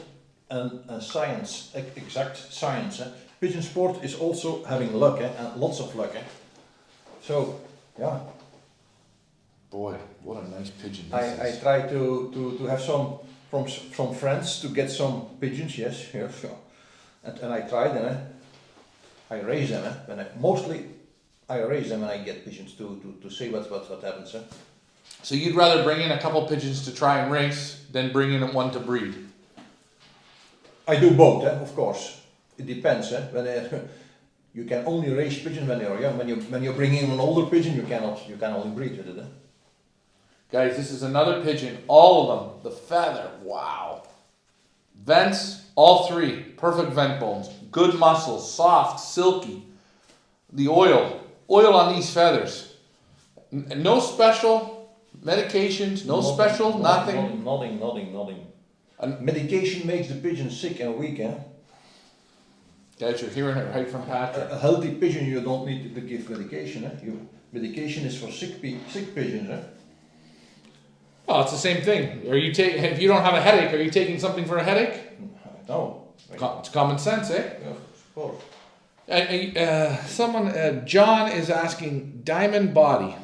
a science, exact science. Eh? Pigeon sport is also having luck, and lots of luck. So, yeah. Boy, what a nice pigeon this I is. try to have some from friends to get some pigeons, yes, here, sure. And I try them, I raise them, mostly I raise them and I get pigeons to see what happens. So you'd rather bring in a couple pigeons to try and race than bring in one to breed? I do both, of course. It depends. When you can only raise pigeons when they're young. When you bring in an older pigeon, you can only breed with it. Guys, this is another pigeon. All of them. The feather. Wow. Vents, all three. Perfect vent bones. Good muscles. Soft, silky. The oil. Oil on these feathers. No special medications. Nothing. Nothing. And medication makes the pigeon sick and weak. Guys, you're hearing it right from Patrick. A healthy pigeon, you don't need to give medication. Medication is for sick pigeons. Well, it's the same thing. If you don't have a headache, are you taking something for a headache? No. It's common sense, eh? Yeah, of course. John is asking, diamond body.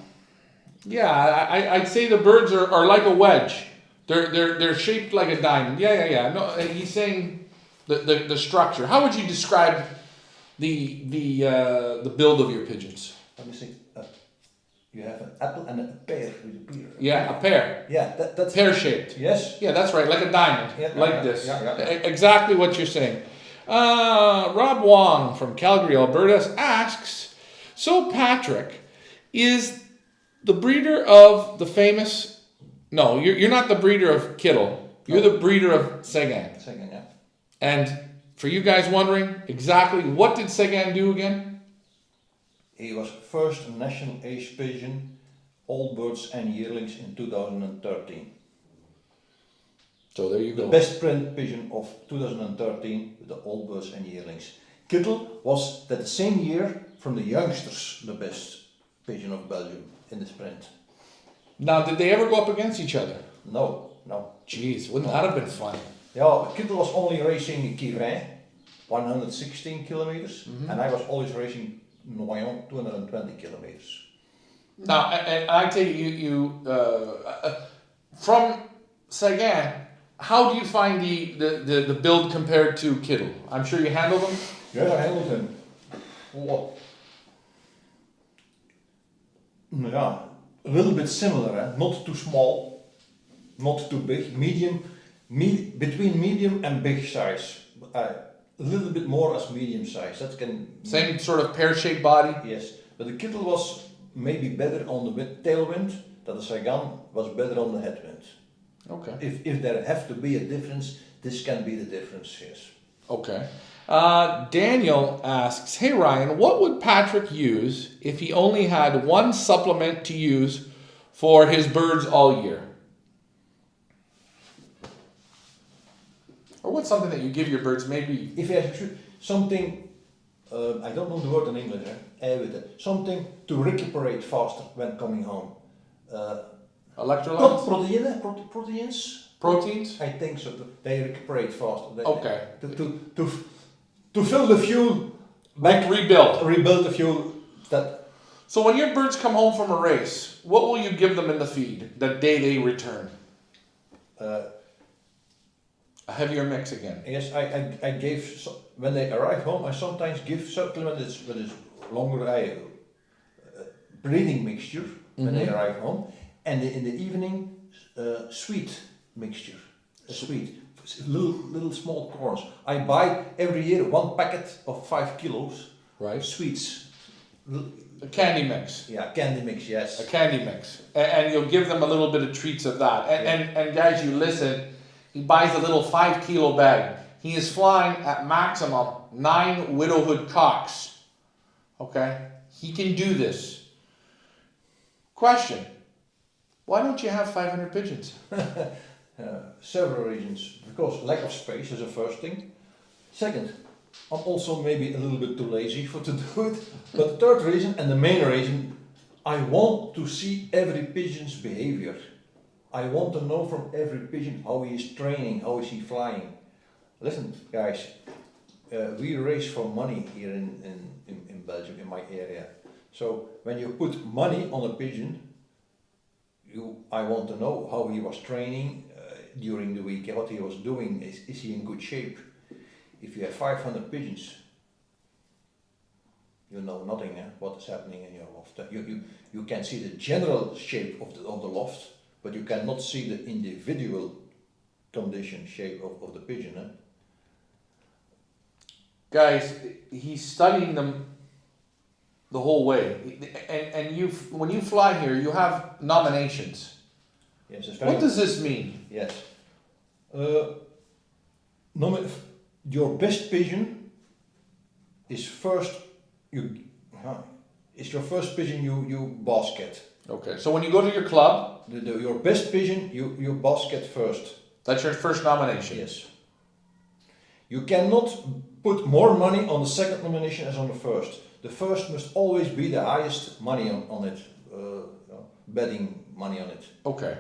Yeah, I'd say the birds are like a wedge. They're shaped like a diamond. Yeah. No, he's saying the structure. How would you describe the build of your pigeons? Let me see. You have an apple and a pear with a pear. Yeah, a pear. Yeah, that's pear shaped. Yes. Yeah, that's right, like a diamond, this. Yeah. Exactly what you're saying. Rob Wong from Calgary, Alberta asks, so Patrick is the breeder of the famous. No, you're not the breeder of Kittel. You're the breeder of Sagan. Sagan, yeah. And for you guys wondering, exactly what did Sagan do again? He was first national ace pigeon, all birds and yearlings in 2013. So there you go. The best print pigeon of 2013 with the all birds and yearlings. Kittel was that the same year from the youngsters the best pigeon of Belgium in the sprint. Now, did they ever go up against each other? No. Jeez, wouldn't that have been fun? Yeah, Kittel was only racing Quirin, 116 kilometers, and I was always racing Noyon, 220 kilometers. Now, and I take you from Sagan, how do you find the build compared to Kittel? I'm sure you handle them? Yes, I handled him. What? Yeah, a little bit similar, not too small, not too big, between medium and big size. A little bit more as medium size. That can same sort of pear-shaped body. Yes, but the Kittel was maybe better on the tailwind. That the Sagan was better on the headwind. Okay. If there have to be a difference, this can be the difference. Yes. Okay. Daniel asks, hey Ryan, what would Patrick use if he only had one supplement to use for his birds all year? Or what's something that you give your birds maybe? If you have something, I don't know the word in English, something to recuperate faster when coming home. Electrolytes? Proteins? Proteins? I think so. They recuperate faster. Okay. To fill the fuel. Like Rebuild the fuel. So when your birds come home from a race, what will you give them in the feed the day they return? A heavier mix again. Yes, I gave, when they arrive home, I sometimes give supplement with this longer breeding mixture when they arrive home, and in the evening, sweet mixture, little small corns. I buy every year 1 packet of 5 kilos, right? Sweets. A candy mix. Yeah, candy mix, yes. A candy mix. And you'll give them a little bit of treats of that. And guys, you listen, he buys a little 5 kilo bag. He is flying at maximum 9 widowhood cocks. Okay? He can do this. Question. Why don't you have 500 pigeons? Several reasons. Because lack of space is the first thing. Second, I'm also maybe a little bit too lazy to do it. But the third reason and the main reason, I want to see every pigeon's behavior. I want to know from every pigeon how he is training, how is he flying. Listen, guys, we race for money here in Belgium, in my area. So when you put money on a pigeon, I want to know how he was training during the week, what he was doing, is he in good shape? If you have 500 pigeons, you know nothing what is happening in your loft. You can see the general shape of the loft, but you cannot see the individual condition shape of the pigeon. Guys, he's studying them the whole way. And when you fly here, you have nominations. Yes, it's What does this mean? Yes. Your best pigeon is first. It's your first pigeon you basket. Okay, so when you go to your club, Your best pigeon you basket first. that's your first nomination. Yes. You cannot put more money on the second nomination as on the first. The first must always be the highest money on it, betting money on it. Okay.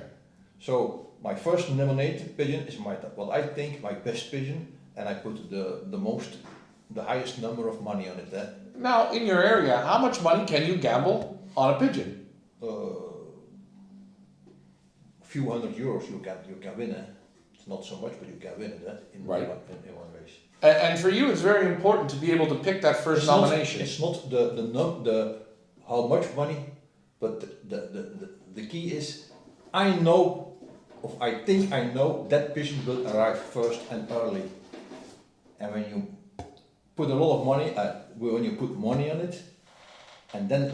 So my first nominated pigeon is what I think my best pigeon, and I put the highest number of money on it. Now, in your area, how much money can you gamble on a pigeon? Few hundred euros you can win. It's not so much, but you can win it in one race. And for you, it's very important to be able to pick that first nomination. It's not the how much money, but the key is I think I know that pigeon will arrive first and early. And when you put a lot of money, when you put money on it, and then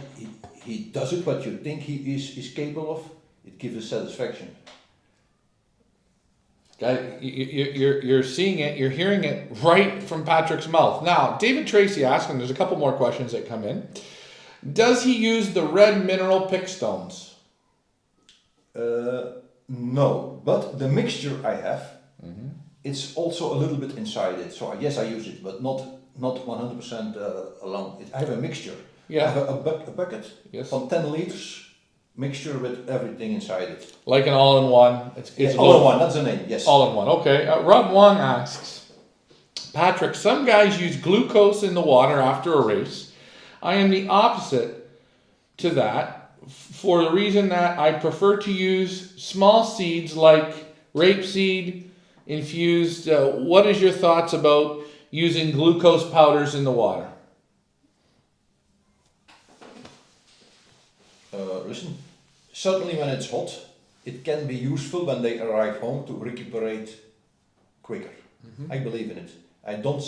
he does it what you think he is capable of, it gives a satisfaction. Guy, you're seeing it, you're hearing it right from Patrick's mouth. Now, David Tracy asked, and there's a couple more questions that come in. Does he use the red mineral pickstones? No, but the mixture I have, it's also a little bit inside it. So yes, I use it, but not 100% alone. I have a mixture. Yeah. I have a bucket from 10 liters. Mixture with everything inside it. Like an all-in-one. It's all-in-one, that's the name, yes. All-in-one, okay. Rob Wong asks, Patrick, some guys use glucose in the water after a race. I am the opposite to that for the reason that I prefer to use small seeds like rapeseed infused. What is your thoughts about using glucose powders in the water? Listen, certainly when it's hot, it can be useful when they arrive home to recuperate quicker. I believe in it. I don't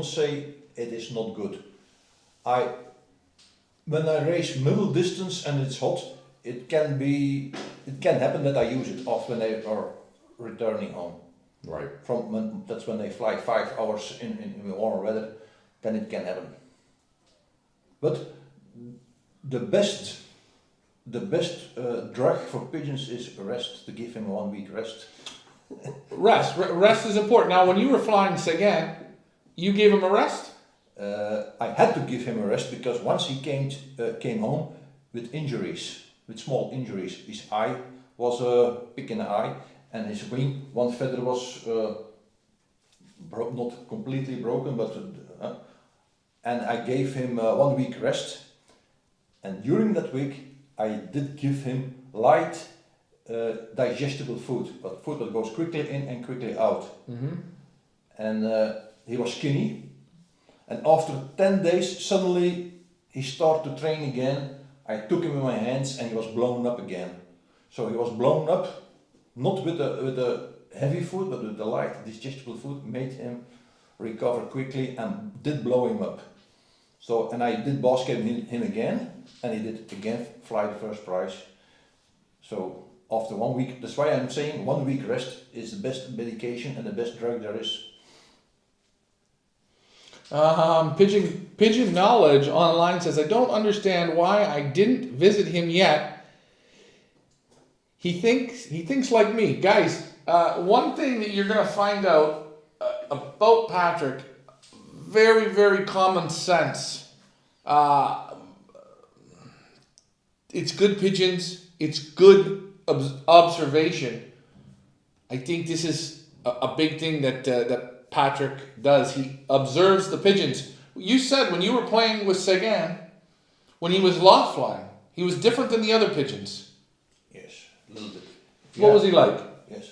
say it is not good. When I race middle distance and it's hot, it can happen that I use it off when they are returning home. Right. That's when they fly 5 hours in warmer weather, then it can happen. But the best drug for pigeons is rest, to give him 1 week rest. Rest is important. Now, when you were flying Sagan, you gave him a rest? I had to give him a rest because once he came home with injuries, with small injuries. His eye was a pick in the eye, and his wing, one feather was not completely broken, but and I gave him 1 week rest. And during that week, I did give him light, digestible food, but food that goes quickly in and quickly out. And he was skinny. And after 10 days, suddenly he started to train again. I took him in my hands, and he was blown up again. So he was blown up, not with the heavy food, but with the light, digestible food, made him recover quickly and did blow him up. So, and I did basket him again, and he did again fly the first prize. So after 1 week, that's why I'm saying 1 week rest is the best medication and the best drug there is. Pigeon Knowledge online says, I don't understand why I didn't visit him yet. He thinks like me. Guys, one thing that you're going to find out about Patrick very, very common sense. It's good pigeons. It's good observation. I think this is a big thing that Patrick does. He observes the pigeons. You said when you were playing with Sagan, when he was loft flying, he was different than the other pigeons. Yes, a little bit. What was he like? Yes.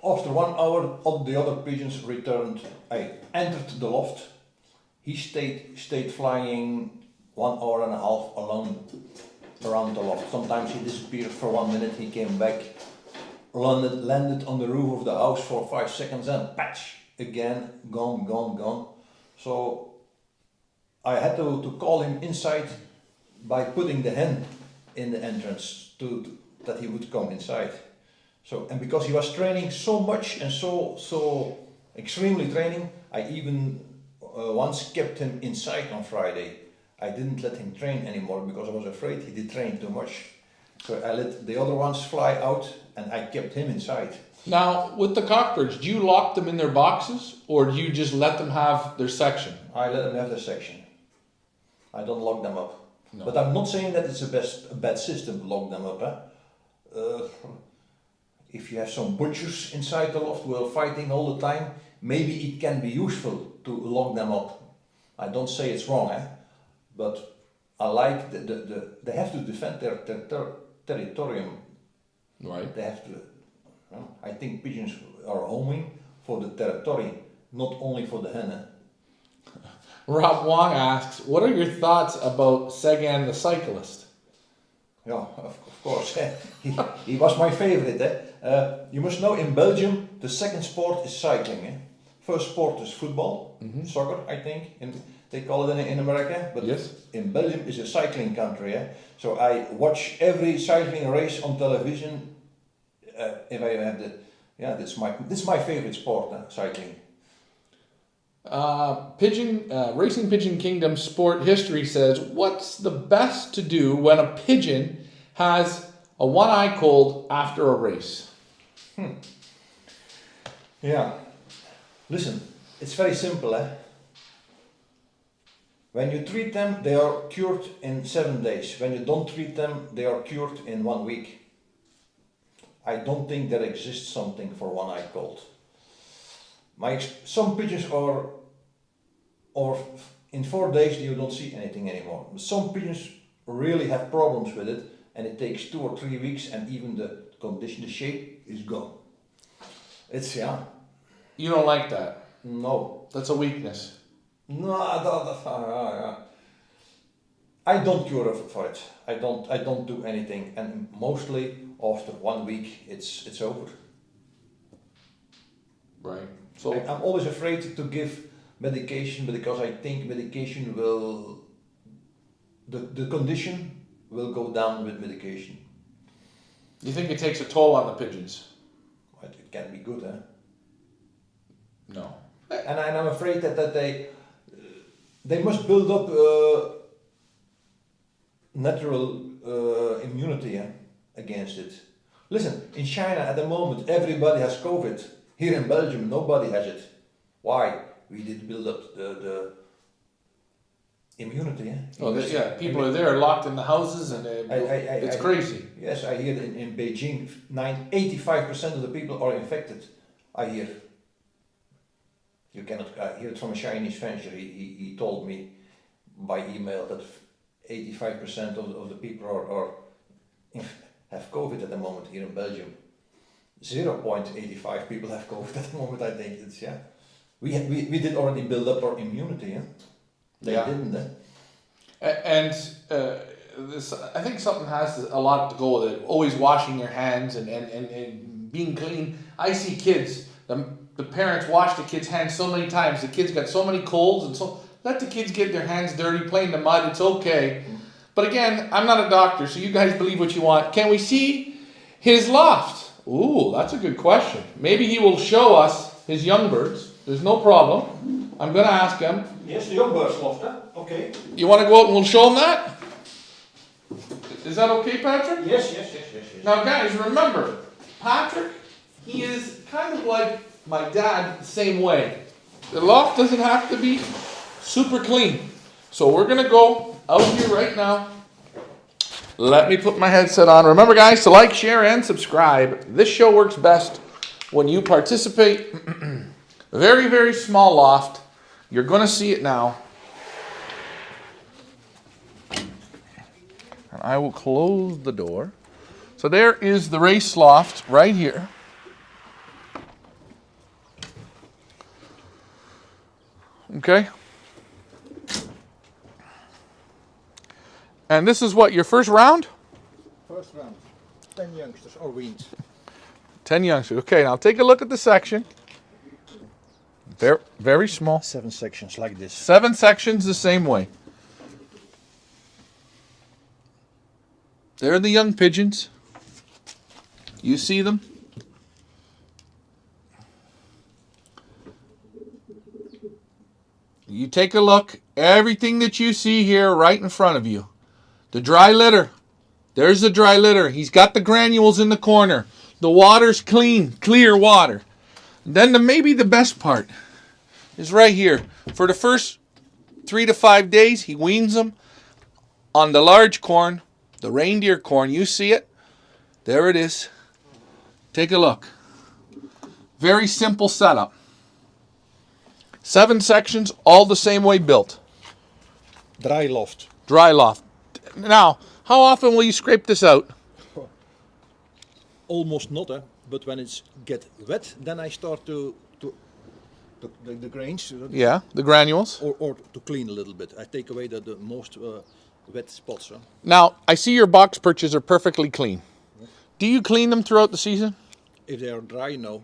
After 1 hour, all the other pigeons returned. I entered the loft. He stayed flying 1 hour and a half alone around the loft. Sometimes he disappeared for 1 minute. He came back, landed on the roof of the house for 5 seconds, and patch again, gone. So I had to call him inside by putting the hen in the entrance that he would come inside. So, and because he was training so much and so extremely training, I even once kept him inside on Friday. I didn't let him train anymore because I was afraid he did train too much. So I let the other ones fly out and I kept him inside. Now, with the cockbirds, do you lock them in their boxes or do you just let them have their section? I let them have their section. I don't lock them up. No. But I'm not saying that it's a bad system to lock them up. If you have some butchers inside the loft who are fighting all the time, maybe it can be useful to lock them up. I don't say it's wrong, but I like they have to defend their territorium. Right. They have to. I think pigeons are homing for the territory, not only for the hen. Rob Wong asks, what are your thoughts about Sagan the cyclist? Yeah, of course. He was my favorite. You must know in Belgium the second sport is cycling. First sport is football, soccer, I think. They call it in America, but yes. In Belgium is a cycling country. So I watch every cycling race on television. If I have this is my favorite sport, cycling. Racing Pigeon Kingdom Sport History says, what's the best to do when a pigeon has a one-eye cold after a race? Yeah. Listen, it's very simple. When you treat them, they are cured in 7 days. When you don't treat them, they are cured in 1 week. I don't think there exists something for one-eye cold. Some pigeons are in 4 days you don't see anything anymore. Some pigeons really have problems with it, and it takes 2 or 3 weeks, and even the condition, the shape is gone. It's You don't like that? No. That's a weakness. No, I don't cure for it. I don't do anything, and mostly after 1 week it's over. Right. So I'm always afraid to give medication because I think medication will the condition will go down with medication. you think it takes a toll on the pigeons? But it can be good, No. And I'm afraid that they must build up natural immunity against it. Listen, in China at the moment everybody has COVID. Here in Belgium nobody has it. Why? We did build up the immunity. People are there locked in the houses and it's crazy. Yes, I hear in Beijing 85% of the people are infected. I hear. You cannot hear it from a Chinese venture. He told me by email that 85% of the people have COVID at the moment here in Belgium. 0.85 people have COVID at the moment. I think it's We did already build up our immunity. They didn't. And this, I think something has a lot to go with it. Always washing your hands and being clean. I see kids. The parents wash the kids' hands so many times. The kids got so many colds, and so let the kids get their hands dirty, play in the mud. It's okay. But again, I'm not a doctor, so you guys believe what you want. Can we see his loft? Ooh, that's a good question. Maybe he will show us his young birds. There's no problem. I'm going to ask him. Yes, the young birds loft. Okay. You want to go out and we'll show him that? Is that okay, Patrick? Yes. Now, guys, remember, Patrick, he is kind of like my dad, the same way. The loft doesn't have to be super clean. So we're gonna go out here right now. Let me put my headset on. Remember guys, to like, share, and subscribe. This show works best when you participate. Very, very small loft. You're gonna see it now. And I will close the door. So there is the race loft right here. Okay. And this is what, your first round? First round, 10 youngsters or weans. 10 youngsters. Okay, now take a look at the section. Very, very small. 7 sections like this. 7 sections the same way. There are the young pigeons. You see them? You take a look. Everything that you see here right in front of you. The dry litter. There's the dry litter. He's got the granules in the corner. The water's clean, clear water. Then maybe the best part is right here. For the first 3 to 5 days, he weans them on the large corn, the reindeer corn. You see it? There it is. Take a look. Very simple setup. 7 sections, all the same way built. Dry loft. Dry loft. Now, how often will you scrape this out? Almost not, but when it's get wet, then I start to the grains. Yeah, the granules. Or to clean a little bit. I take away the most wet spots. Now, I see your box perches are perfectly clean. Do you clean them throughout the season? If they are dry, no.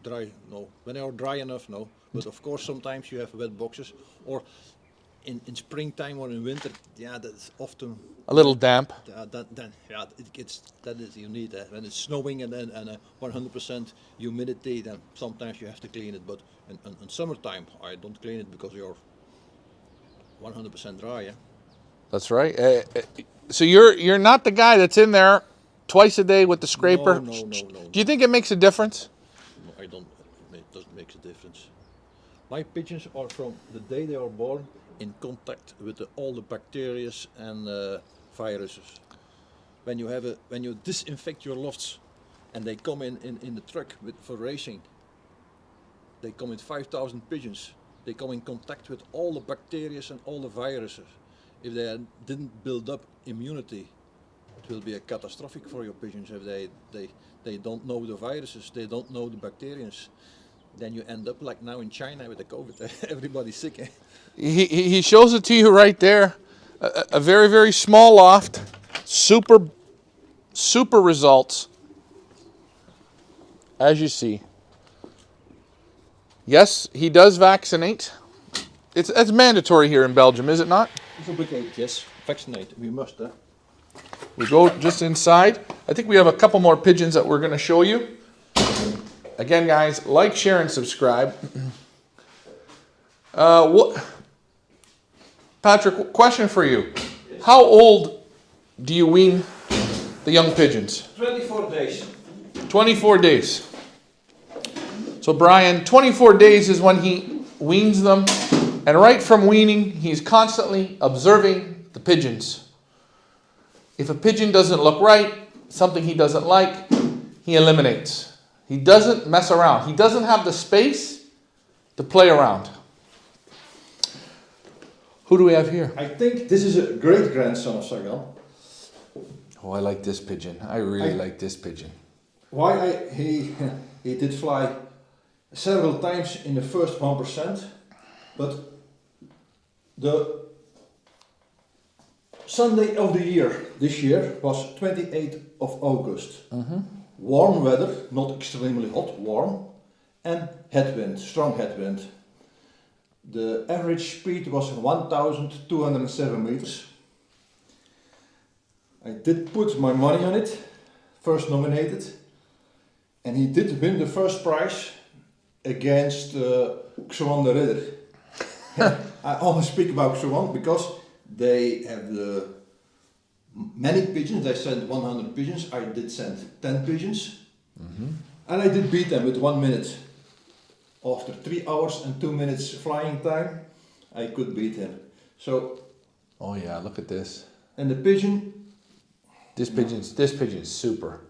Dry, no. When they are dry enough, no. But of course, sometimes you have wet boxes. Or in springtime or in winter, yeah, that's often A little damp. That is you need that. When it's snowing and 100% humidity, then sometimes you have to clean it. But in summertime, I don't clean it because you're 100% dry. Yeah. That's right. So you're not the guy that's in there twice a day with the scraper. No. Do you think it makes a difference? No, I don't. It doesn't make a difference. My pigeons are from the day they are born in contact with all the bacteria and viruses. When you disinfect your lofts and they come in the truck for racing, they come in 5,000 pigeons. They come in contact with all the bacteria and all the viruses. If they didn't build up immunity, it will be a catastrophic for your pigeons. If they don't know the viruses, they don't know the bacteria, then you end up like now in China with the COVID. Everybody's sick. Eh? He shows it to you right there. A very, very small loft. Super results. As you see. Yes, he does vaccinate. It's mandatory here in Belgium, is it not? It's obligate, yes. Vaccinate. We must. We go just inside. I think we have a couple more pigeons that we're going to show you. Again, guys, like, share, and subscribe. Patrick, question for you. Yes. How old do you wean the young pigeons? 24 days. 24 days. So Brian, 24 days is when he weans them. And right from weaning, he's constantly observing the pigeons. If a pigeon doesn't look right, something he doesn't like, he eliminates. He doesn't mess around. He doesn't have the space to play around. Who do we have here? I think this is a great grandson of Sagan. Oh, I like this pigeon. I really like this pigeon. He did fly several times in the first 1%, but the Sunday of the year this year was 28th of August. Mm-hmm. Warm weather, not extremely hot, warm, and headwind, strong headwind. The average speed was 1,207 meters. I did put my money on it, first nominated, and he did win the first prize against Xuan de Ridder. I always speak about Xuan because they have many pigeons. They sent 100 pigeons. I did send 10 pigeons, and I did beat them with 1 minute. after 3 hours and 2 minutes flying time, I could beat him. So, Oh yeah, look at this. and the pigeon, This pigeon's super.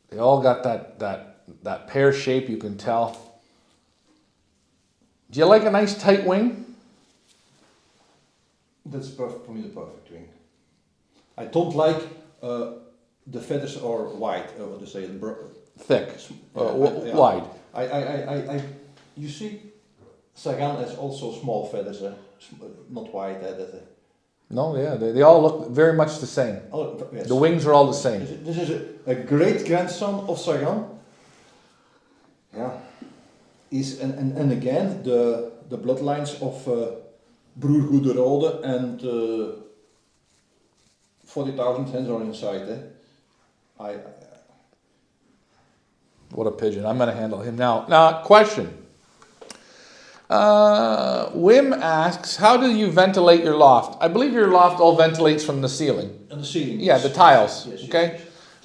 They all got that pear shape, you can tell. Do you like a nice tight wing? that's perfect for me, the perfect wing. I don't like the feathers are wide, what to say, Thick, yeah. wide. You see, Sagan has also small feathers, not wide. No, yeah, they all look very much the same. Oh, yes. The wings are all the same. This is a great grandson of Sagan. Yeah. And again, the bloodlines of Broer Goederode and 40,000 hens are inside. What a pigeon. I'm going to handle him now. Now, question. Wim asks, how do you ventilate your loft? I believe your loft all ventilates from the ceiling. And the ceiling. Yeah, the tiles. Yes, okay.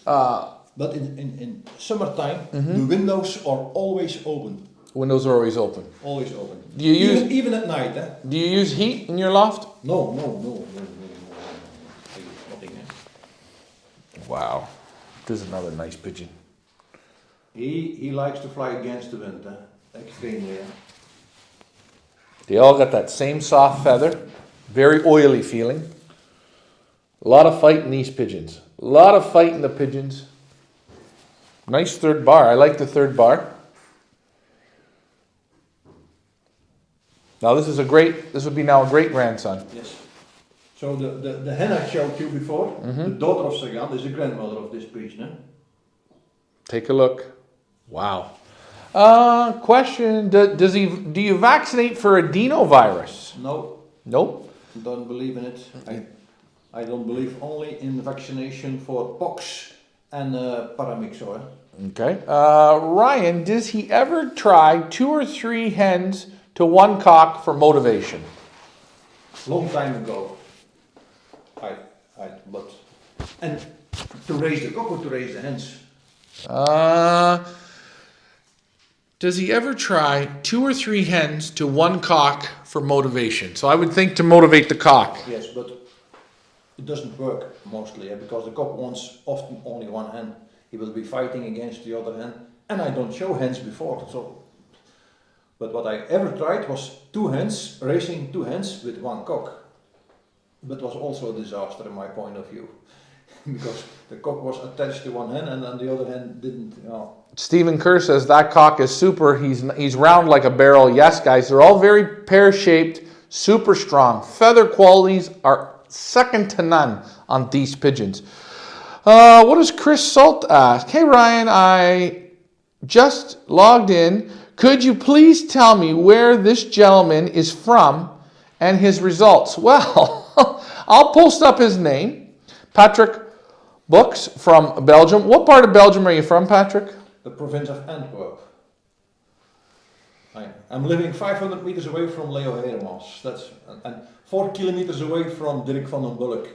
Yes. But in summertime, the windows are always open. Windows are always open. Always open. Do you use even at night? Do you use heat in your loft? No. Nothing. Wow, this is another nice pigeon. He likes to fly against the wind, extremely. They all got that same soft feather, very oily feeling. A lot of fight in these pigeons. A lot of fight in the pigeons. Nice third bar. I like the third bar. Now this would be now a great grandson. Yes. So the hen I showed you before, the daughter of Sagan, is the grandmother of this pigeon. Take a look. Wow. Question, do you vaccinate for adenovirus? No. Nope. Don't believe in it. I don't believe only in vaccination for pox and paramyxor. Okay. Ryan, does he ever try 2 or 3 hens to 1 cock for motivation? Long time ago. And to raise the cock or to raise the hens? Does he ever try 2 or 3 hens to 1 cock for motivation? So I would think to motivate the cock. Yes, but it doesn't work mostly because the cock wants often only 1 hen. He will be fighting against the other hen, and I don't show hens before. So, but what I ever tried was 2 hens, raising 2 hens with 1 cock. But was also a disaster in my point of view, because the cock was attached to 1 hen and then the other hen didn't. Stephen Kerr says that cock is super. He's round like a barrel. Yes, guys, they're all very pear-shaped, super strong. Feather qualities are second to none on these pigeons. What does Chris Salt ask? Hey Ryan, I just logged in. Could you please tell me where this gentleman is from and his results? Well, I'll post up his name. Patrick Boeckx from Belgium. What part of Belgium are you from, Patrick? The province of Antwerp. I'm living 500 meters away from Leo Heremans. And 4 kilometers away from Dirk van den Bulk.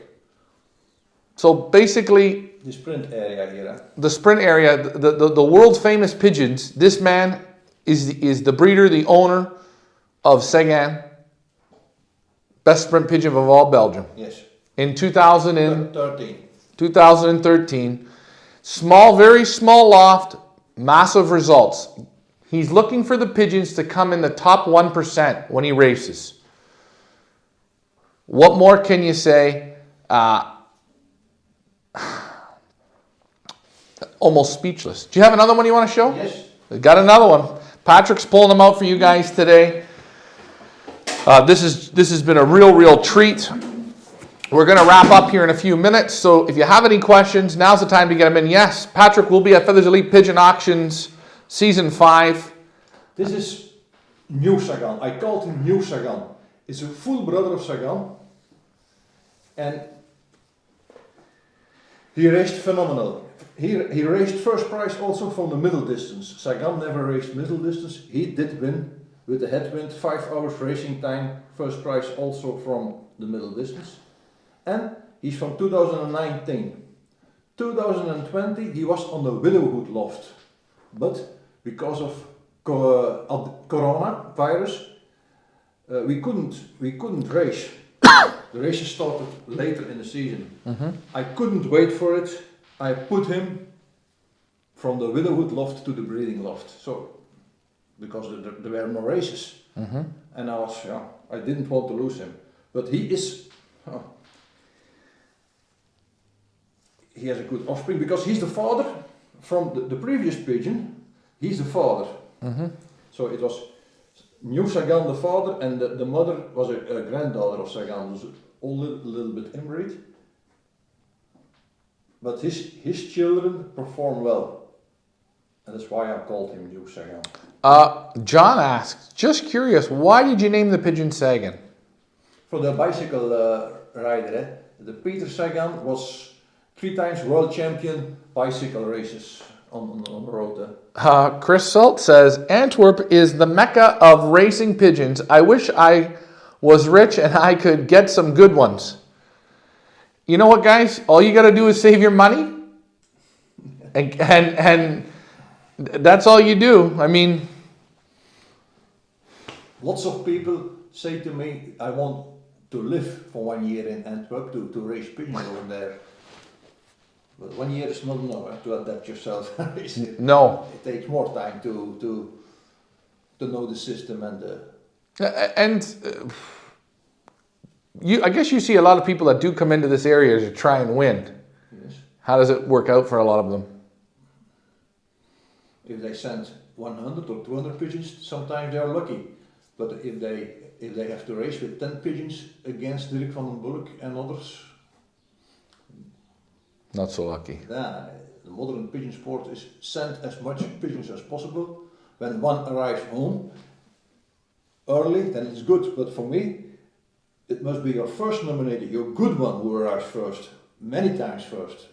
So basically, the sprint area here. The sprint area, the world famous pigeons. This man is the breeder, the owner of Sagan, best sprint pigeon of all Belgium. Yes. In 2013. Small, very small loft, massive results. He's looking for the pigeons to come in the top 1% when he races. What more can you say? Almost speechless. Do you have another one you want to show? Yes. We've got another one. Patrick's pulling them out for you guys today. This has been a real treat. We're going to wrap up here in a few minutes, so if you have any questions, now's the time to get them in. Yes, Patrick will be at Feathers Elite Pigeon Auctions, Season 5. This is New Sagan. I called him New Sagan. It's a full brother of Sagan. And he raced phenomenal. He raced first prize also from the middle distance. Sagan never raced middle distance. He did win with the headwind, 5 hours racing time, first prize also from the middle distance. And he's from 2019. 2020 he was on the Widowhood Loft, but because of coronavirus, we couldn't race. The races started later in the season. I couldn't wait for it. I put him from the Widowhood Loft to the breeding loft. So because there were no races, and I didn't want to lose him. But he is. He has a good offspring because he's the father from the previous pigeon. He's the father. So it was new Sagan the father, and the mother was a granddaughter of Sagan, was all a little bit inbreed. But his children perform well, and that's why I called him new Sagan. John asks, just curious, why did you name the pigeon Sagan? For the bicycle rider, the Peter Sagan was 3 times world champion bicycle races on the road. Chris Salt says, Antwerp is the mecca of racing pigeons. I wish I was rich and I could get some good ones. You know what, guys? All you got to do is save your money. And that's all you do. I mean, lots of people say to me, I want to live for 1 year in Antwerp to race pigeons over there. But 1 year is not enough to adapt yourself. No. It takes more time to know the system and I guess you see a lot of people that do come into this area to try and win. Yes. How does it work out for a lot of them? If they send 100 or 200 pigeons, sometimes they are lucky. But if they have to race with 10 pigeons against Dirk van den Bulk and others, not so lucky. the modern pigeon sport is send as much pigeons as possible. When one arrives home early, then it's good. But for me, it must be your first nominated, your good one who arrives first, many times first.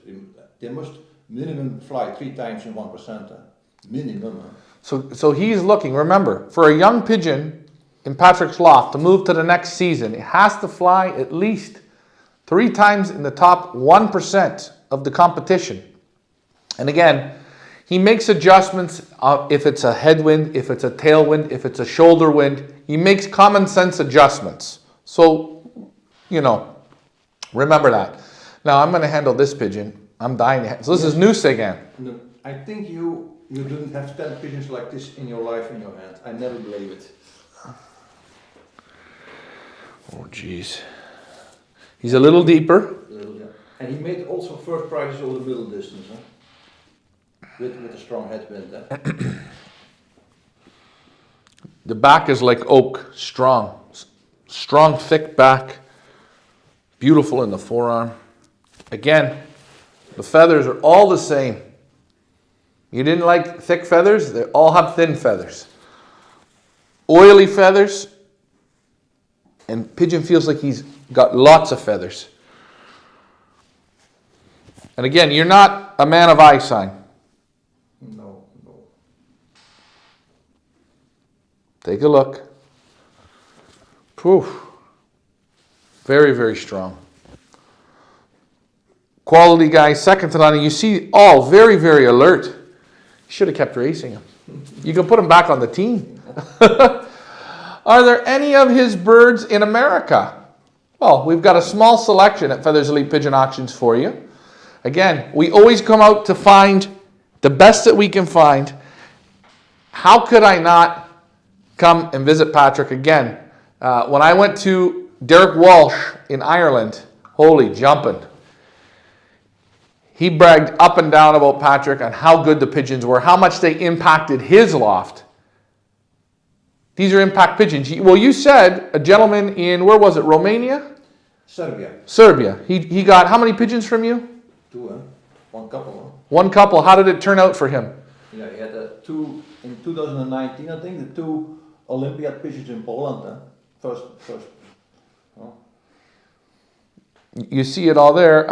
They must minimum fly 3 times in 1%. Minimum. So he's looking, remember, for a young pigeon in Patrick's loft to move to the next season, it has to fly at least 3 times in the top 1% of the competition. And again, he makes adjustments if it's a headwind, if it's a tailwind, if it's a shoulder wind. He makes common sense adjustments. So, remember that. Now I'm going to handle this pigeon. I'm dying to So this is new Sagan. No, I think you didn't have 10 pigeons like this in your life in your hand. I never believe it. Oh, jeez. He's a little deeper. Yeah. And he made also first prizes over the middle distance, with a strong headwind. The back is like oak, strong, thick back, beautiful in the forearm. Again, the feathers are all the same. You didn't like thick feathers? They all have thin feathers. Oily feathers, and pigeon feels like he's got lots of feathers. And again, you're not a man of eye sign. No. Take a look. Poof. Very, very strong. Quality guy, second to none. You see all very, very alert. You should have kept racing him. You can put him back on the team. Are there any of his birds in America? Well, we've got a small selection at Feathers Elite Pigeon Auctions for you. Again, we always come out to find the best that we can find. How could I not come and visit Patrick again? When I went to Derek Walsh in Ireland, holy jumping. He bragged up and down about Patrick and how good the pigeons were, how much they impacted his loft. These are impact pigeons. Well, you said a gentleman in, where was it, Romania? Serbia. He got how many pigeons from you? 2, one couple. One couple. How did it turn out for him? Yeah, he had 2 in 2019, I think, the 2 Olympiad pigeons in Poland. First. Oh. You see it all there.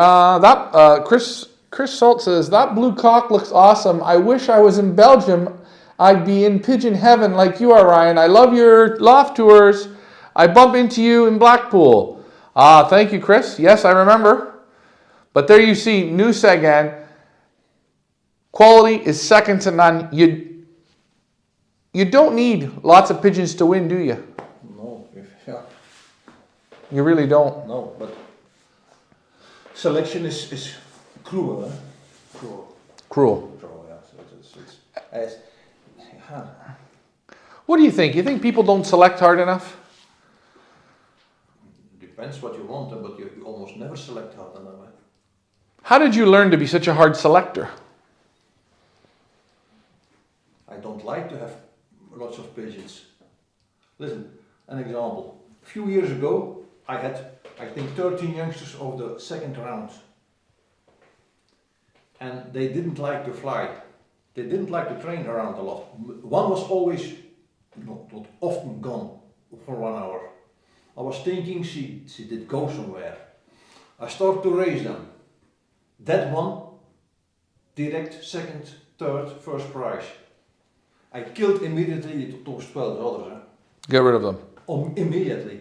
Chris Salt says, that blue cock looks awesome. I wish I was in Belgium. I'd be in pigeon heaven like you are, Ryan. I love your loft tours. I bump into you in Blackpool. Thank you, Chris. Yes, I remember. But there you see, new Sagan, quality is second to none. You don't need lots of pigeons to win, do you? No, yeah. You really don't. No, but selection is cruel, eh? Cruel. Cruel. Cruel, yeah. So it's yeah. What do you think? You think people don't select hard enough? Depends what you want, but you almost never select hard enough. Eh? How did you learn to be such a hard selector? I don't like to have lots of pigeons. Listen, an example. A few years ago, I had, I think, 13 youngsters of the second round. And they didn't like to fly. They didn't like to train around a lot. One was always, not often gone for 1 hour. I was thinking she did go somewhere. I started to raise them. That one, direct second, third, first prize. I killed immediately those 12 others. Eh? Get rid of them. Immediately.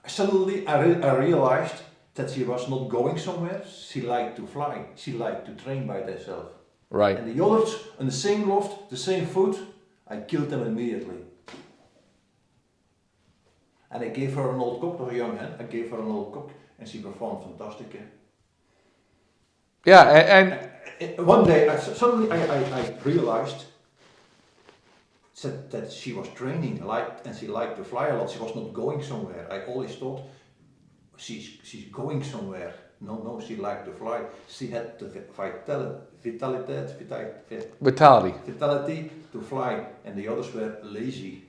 Suddenly I realized that she was not going somewhere. She liked to fly. She liked to train by herself. Right. And the others, in the same loft, the same food, I killed them immediately. And I gave her an old cock, or a young hen, I gave her an old cock, and she performed fantastic. Eh? Yeah, and one day, suddenly I realized that she was training, and she liked to fly a lot. She was not going somewhere. I always thought, she's going somewhere. No, she liked to fly. She had the vitality to fly, and the others were lazy.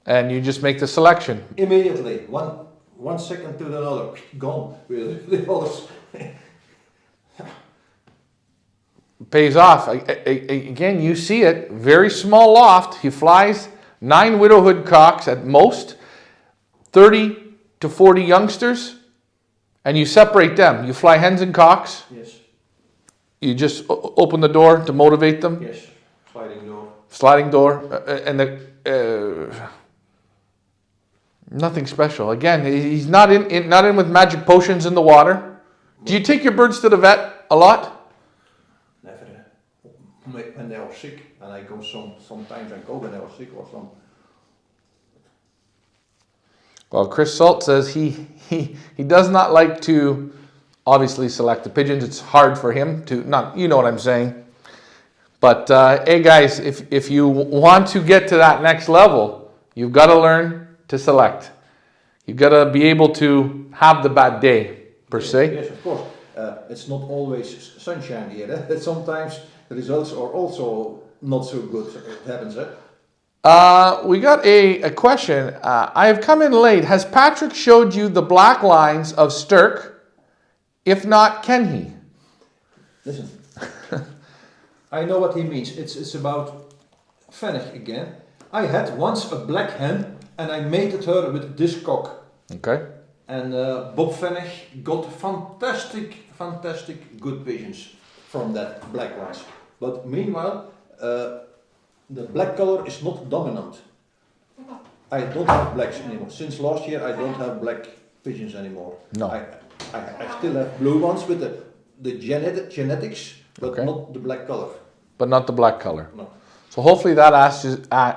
And you just make the selection. Immediately, one second to another, gone with the others. Pays off. Again, you see it. Very small loft. He flies 9 widowhood cocks at most, 30 to 40 youngsters, and you separate them. You fly hens and cocks. Yes. You just open the door to motivate them. Yes. Sliding door. Sliding door, nothing special. Again, he's not in with magic potions in the water. Do you take your birds to the vet a lot? Never. When they are sick, and I go sometimes I go when they are sick or some. Well, Chris Salt says he does not like to obviously select the pigeons. It's hard for him to not. You know what I'm saying. But hey guys, if you want to get to that next level, you've got to learn to select. You've got to be able to have the bad day, per se. Yes, of course. It's not always sunshine here. Eh? Sometimes the results are also not so good. It happens. Eh? We got a question. I have come in late. Has Patrick showed you the black lines of Sturk? If not, can he? Listen. I know what he means. It's about Fennec again. I had once a black hen and I mated her with this cock. Okay. And Bob Fennec got fantastic good pigeons from that black ones. But meanwhile, the black color is not dominant. I don't have blacks anymore. Since last year I don't have black pigeons anymore. No. I still have blue ones with the genetics, but okay. not the black color. But not the black color. No. So hopefully that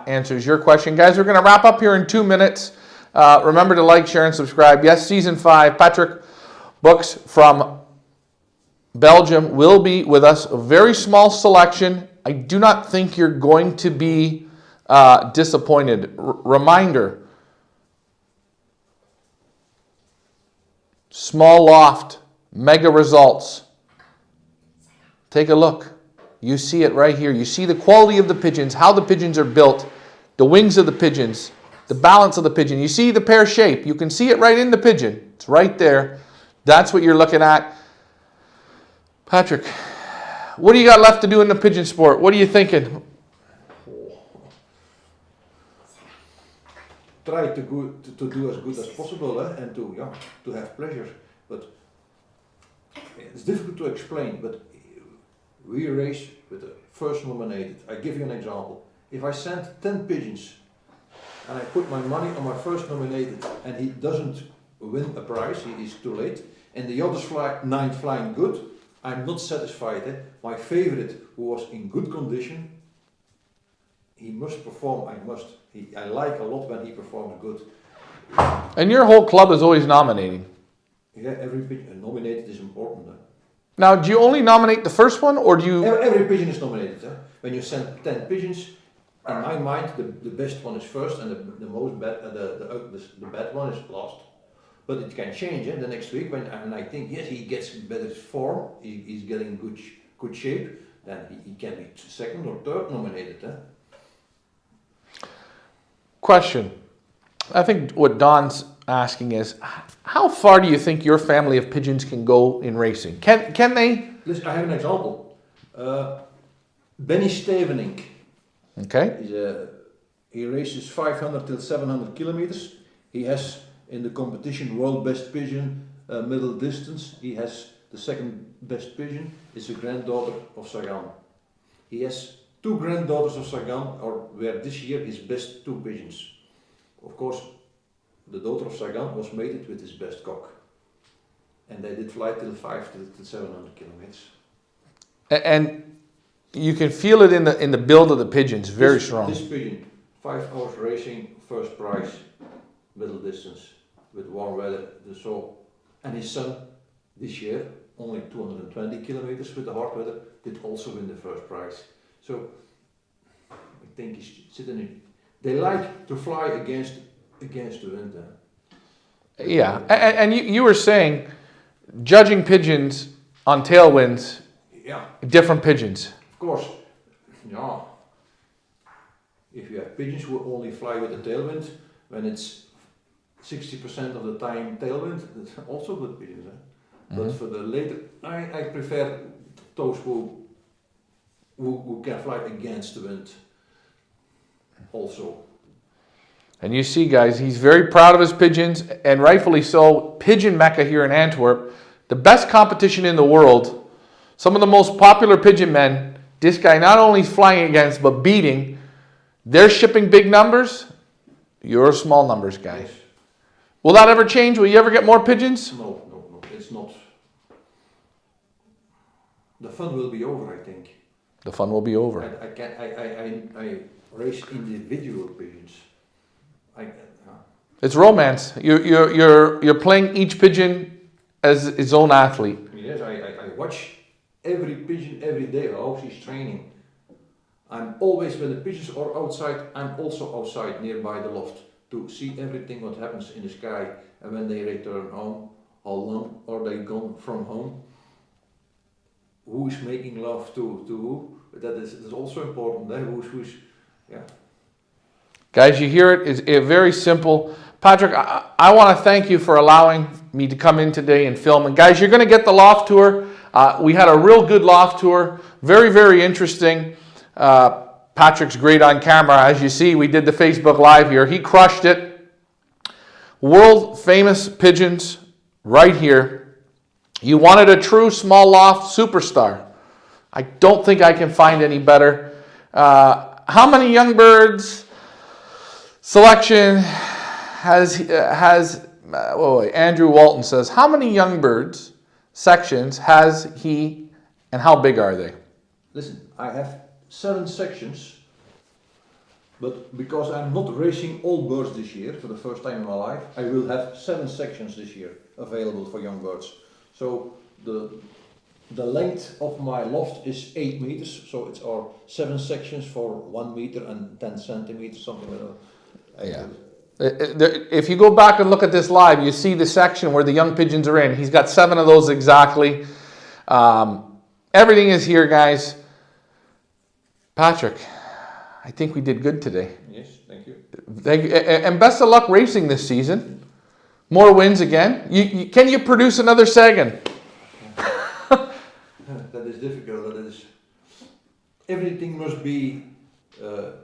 answers your question. Guys, we're going to wrap up here in 2 minutes. Remember to like, share, and subscribe. Yes, Season 5, Patrick Boeckx from Belgium will be with us. A very small selection. I do not think you're going to be disappointed. Reminder, small loft, mega results. Take a look. You see it right here. You see the quality of the pigeons, how the pigeons are built, the wings of the pigeons, the balance of the pigeon. You see the pear shape. You can see it right in the pigeon. It's right there. That's what you're looking at. Patrick, what do you got left to do in the pigeon sport? What are you thinking? Try to do as good as possible, and to have pleasure. But it's difficult to explain. But we race with the first nominated. I give you an example. If I send 10 pigeons and I put my money on my first nominated and he doesn't win a prize, he is too late, and the others fly 9 flying good, I'm not satisfied. My favorite, who was in good condition, he must perform. I like a lot when he performs good. And your whole club is always nominating. Yeah, every pigeon nominated is important. Now, do you only nominate the first one, or do you? Every pigeon is nominated. When you send 10 pigeons, in my mind, the best one is first, and the most bad, the bad one is last. But it can change the next week when I think yes, he gets better form, he's getting good shape, then he can be second or third nominated. Question. I think what Don's asking is, how far do you think your family of pigeons can go in racing? Can they? Listen, I have an example. Benny Stevenink. Okay. He races 500 till 700 kilometers. He has in the competition world best pigeon middle distance. He has the second best pigeon. Is a granddaughter of Sagan. He has 2 granddaughters of Sagan, or were this year his best 2 pigeons. Of course, the daughter of Sagan was mated with his best cock, and they did fly till 500 till 700 kilometers. And you can feel it in the build of the pigeons, very strong. This pigeon, 5 hours racing, first prize, middle distance, with warm weather. And his son, this year, only 220 kilometers with the hard weather, did also win the first prize. So I think he's sitting in. They like to fly against the wind. Yeah, and you were saying, judging pigeons on tailwinds, Yeah. different pigeons. Of course, yeah. If you have pigeons who only fly with the tailwind, when it's 60% of the time tailwind, that's also good pigeons. But for the later, I prefer those who can fly against the wind also. And you see, guys, he's very proud of his pigeons, and rightfully so. Pigeon Mecca here in Antwerp, the best competition in the world. Some of the most popular pigeon men, this guy not only flying against, but beating. They're shipping big numbers. You're small numbers, guys. Yes. Will that ever change? Will you ever get more pigeons? No, it's not. The fun will be over, I think. The fun will be over. I race individual pigeons. It's romance. You're playing each pigeon as its own athlete. Yes, I watch every pigeon every day. How she's training. I'm always, when the pigeons are outside, I'm also outside nearby the loft to see everything what happens in the sky, and when they return home, how long are they gone from home? Who is making love to who? That is also important. Who's yeah. Guys, you hear it. It's very simple. Patrick, I want to thank you for allowing me to come in today and film. And guys, you're going to get the loft tour. We had a real good loft tour. Very, very interesting. Patrick's great on camera. As you see, we did the Facebook Live here. He crushed it. World famous pigeons right here. You wanted a true small loft superstar. I don't think I can find any better. How many young birds selection has Andrew Walton says, how many young birds sections has he, and how big are they? Listen, I have 7 sections, but because I'm not racing all birds this year for the first time in my life, I will have 7 sections this year available for young birds. So the length of my loft is 8 meters, so it's our 7 sections for 1 meter and 10 centimeters, something like that. Yeah. If you go back and look at this live, you see the section where the young pigeons are in. He's got 7 of those exactly. Everything is here, guys. Patrick, I think we did good today. Yes, thank you. Thank you, and best of luck racing this season. More wins again. Can you produce another Sagan? That is difficult. That is. Everything must be. The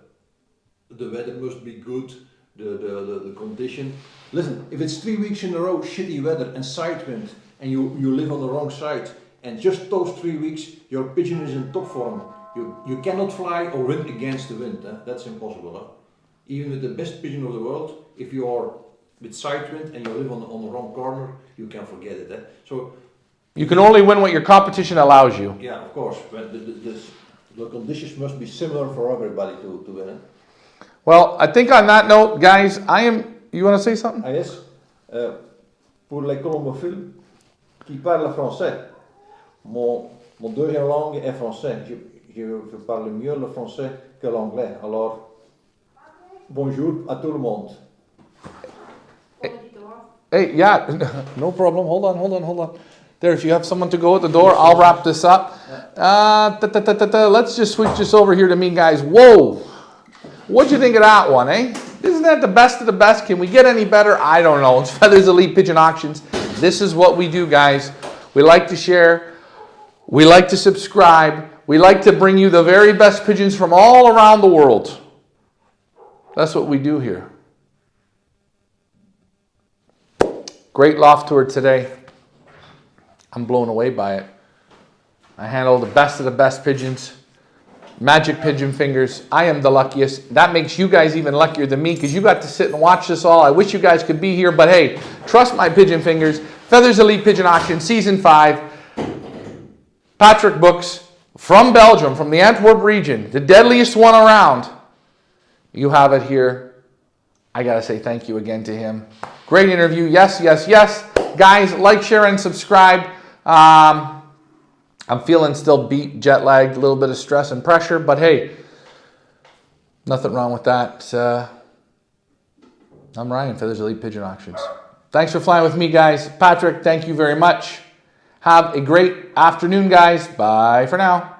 weather must be good. The condition. Listen, if it's 3 weeks in a row shitty weather and side wind, and you live on the wrong side, and just those 3 weeks your pigeon is in top form, you cannot fly or win against the wind. That's impossible. Even with the best pigeon of the world, if you are with side wind and you live on the wrong corner, you can forget it. So You can only win what your competition allows you. yeah, of course, but the conditions must be similar for everybody to win it. Well, I think on that note, guys, you want to say something? Ah yes, pour les colombophiles qui parlent français, mon deuxième langue est français. Je parle mieux le français que l'anglais. Alors, bonjour à tout le monde. Hey, yeah, no problem. Hold on. There, if you have someone to go at the door, I'll wrap this up. Let's just switch this over here to me, guys. Whoa! What'd you think of that one, eh? Isn't that the best of the best? Can we get any better? I don't know. It's Feathers Elite Pigeon Auctions. This is what we do, guys. We like to share. We like to subscribe. We like to bring you the very best pigeons from all around the world. That's what we do here. Great loft tour today. I'm blown away by it. I handle the best of the best pigeons. Magic pigeon fingers. I am the luckiest. That makes you guys even luckier than me because you got to sit and watch this all. I wish you guys could be here, but hey, trust my pigeon fingers. Feathers Elite Pigeon Auction Season 5. Patrick Boeckx from Belgium, from the Antwerp region, the deadliest one around. You have it here. I got to say thank you again to him. Great interview. Yes. Guys, like, share, and subscribe. I'm feeling still beat, jet lagged, a little bit of stress and pressure, but hey, nothing wrong with that. I'm Ryan, Feathers Elite Pigeon Auctions. Thanks for flying with me, guys. Patrick, thank you very much. Have a great afternoon, guys. Bye for now.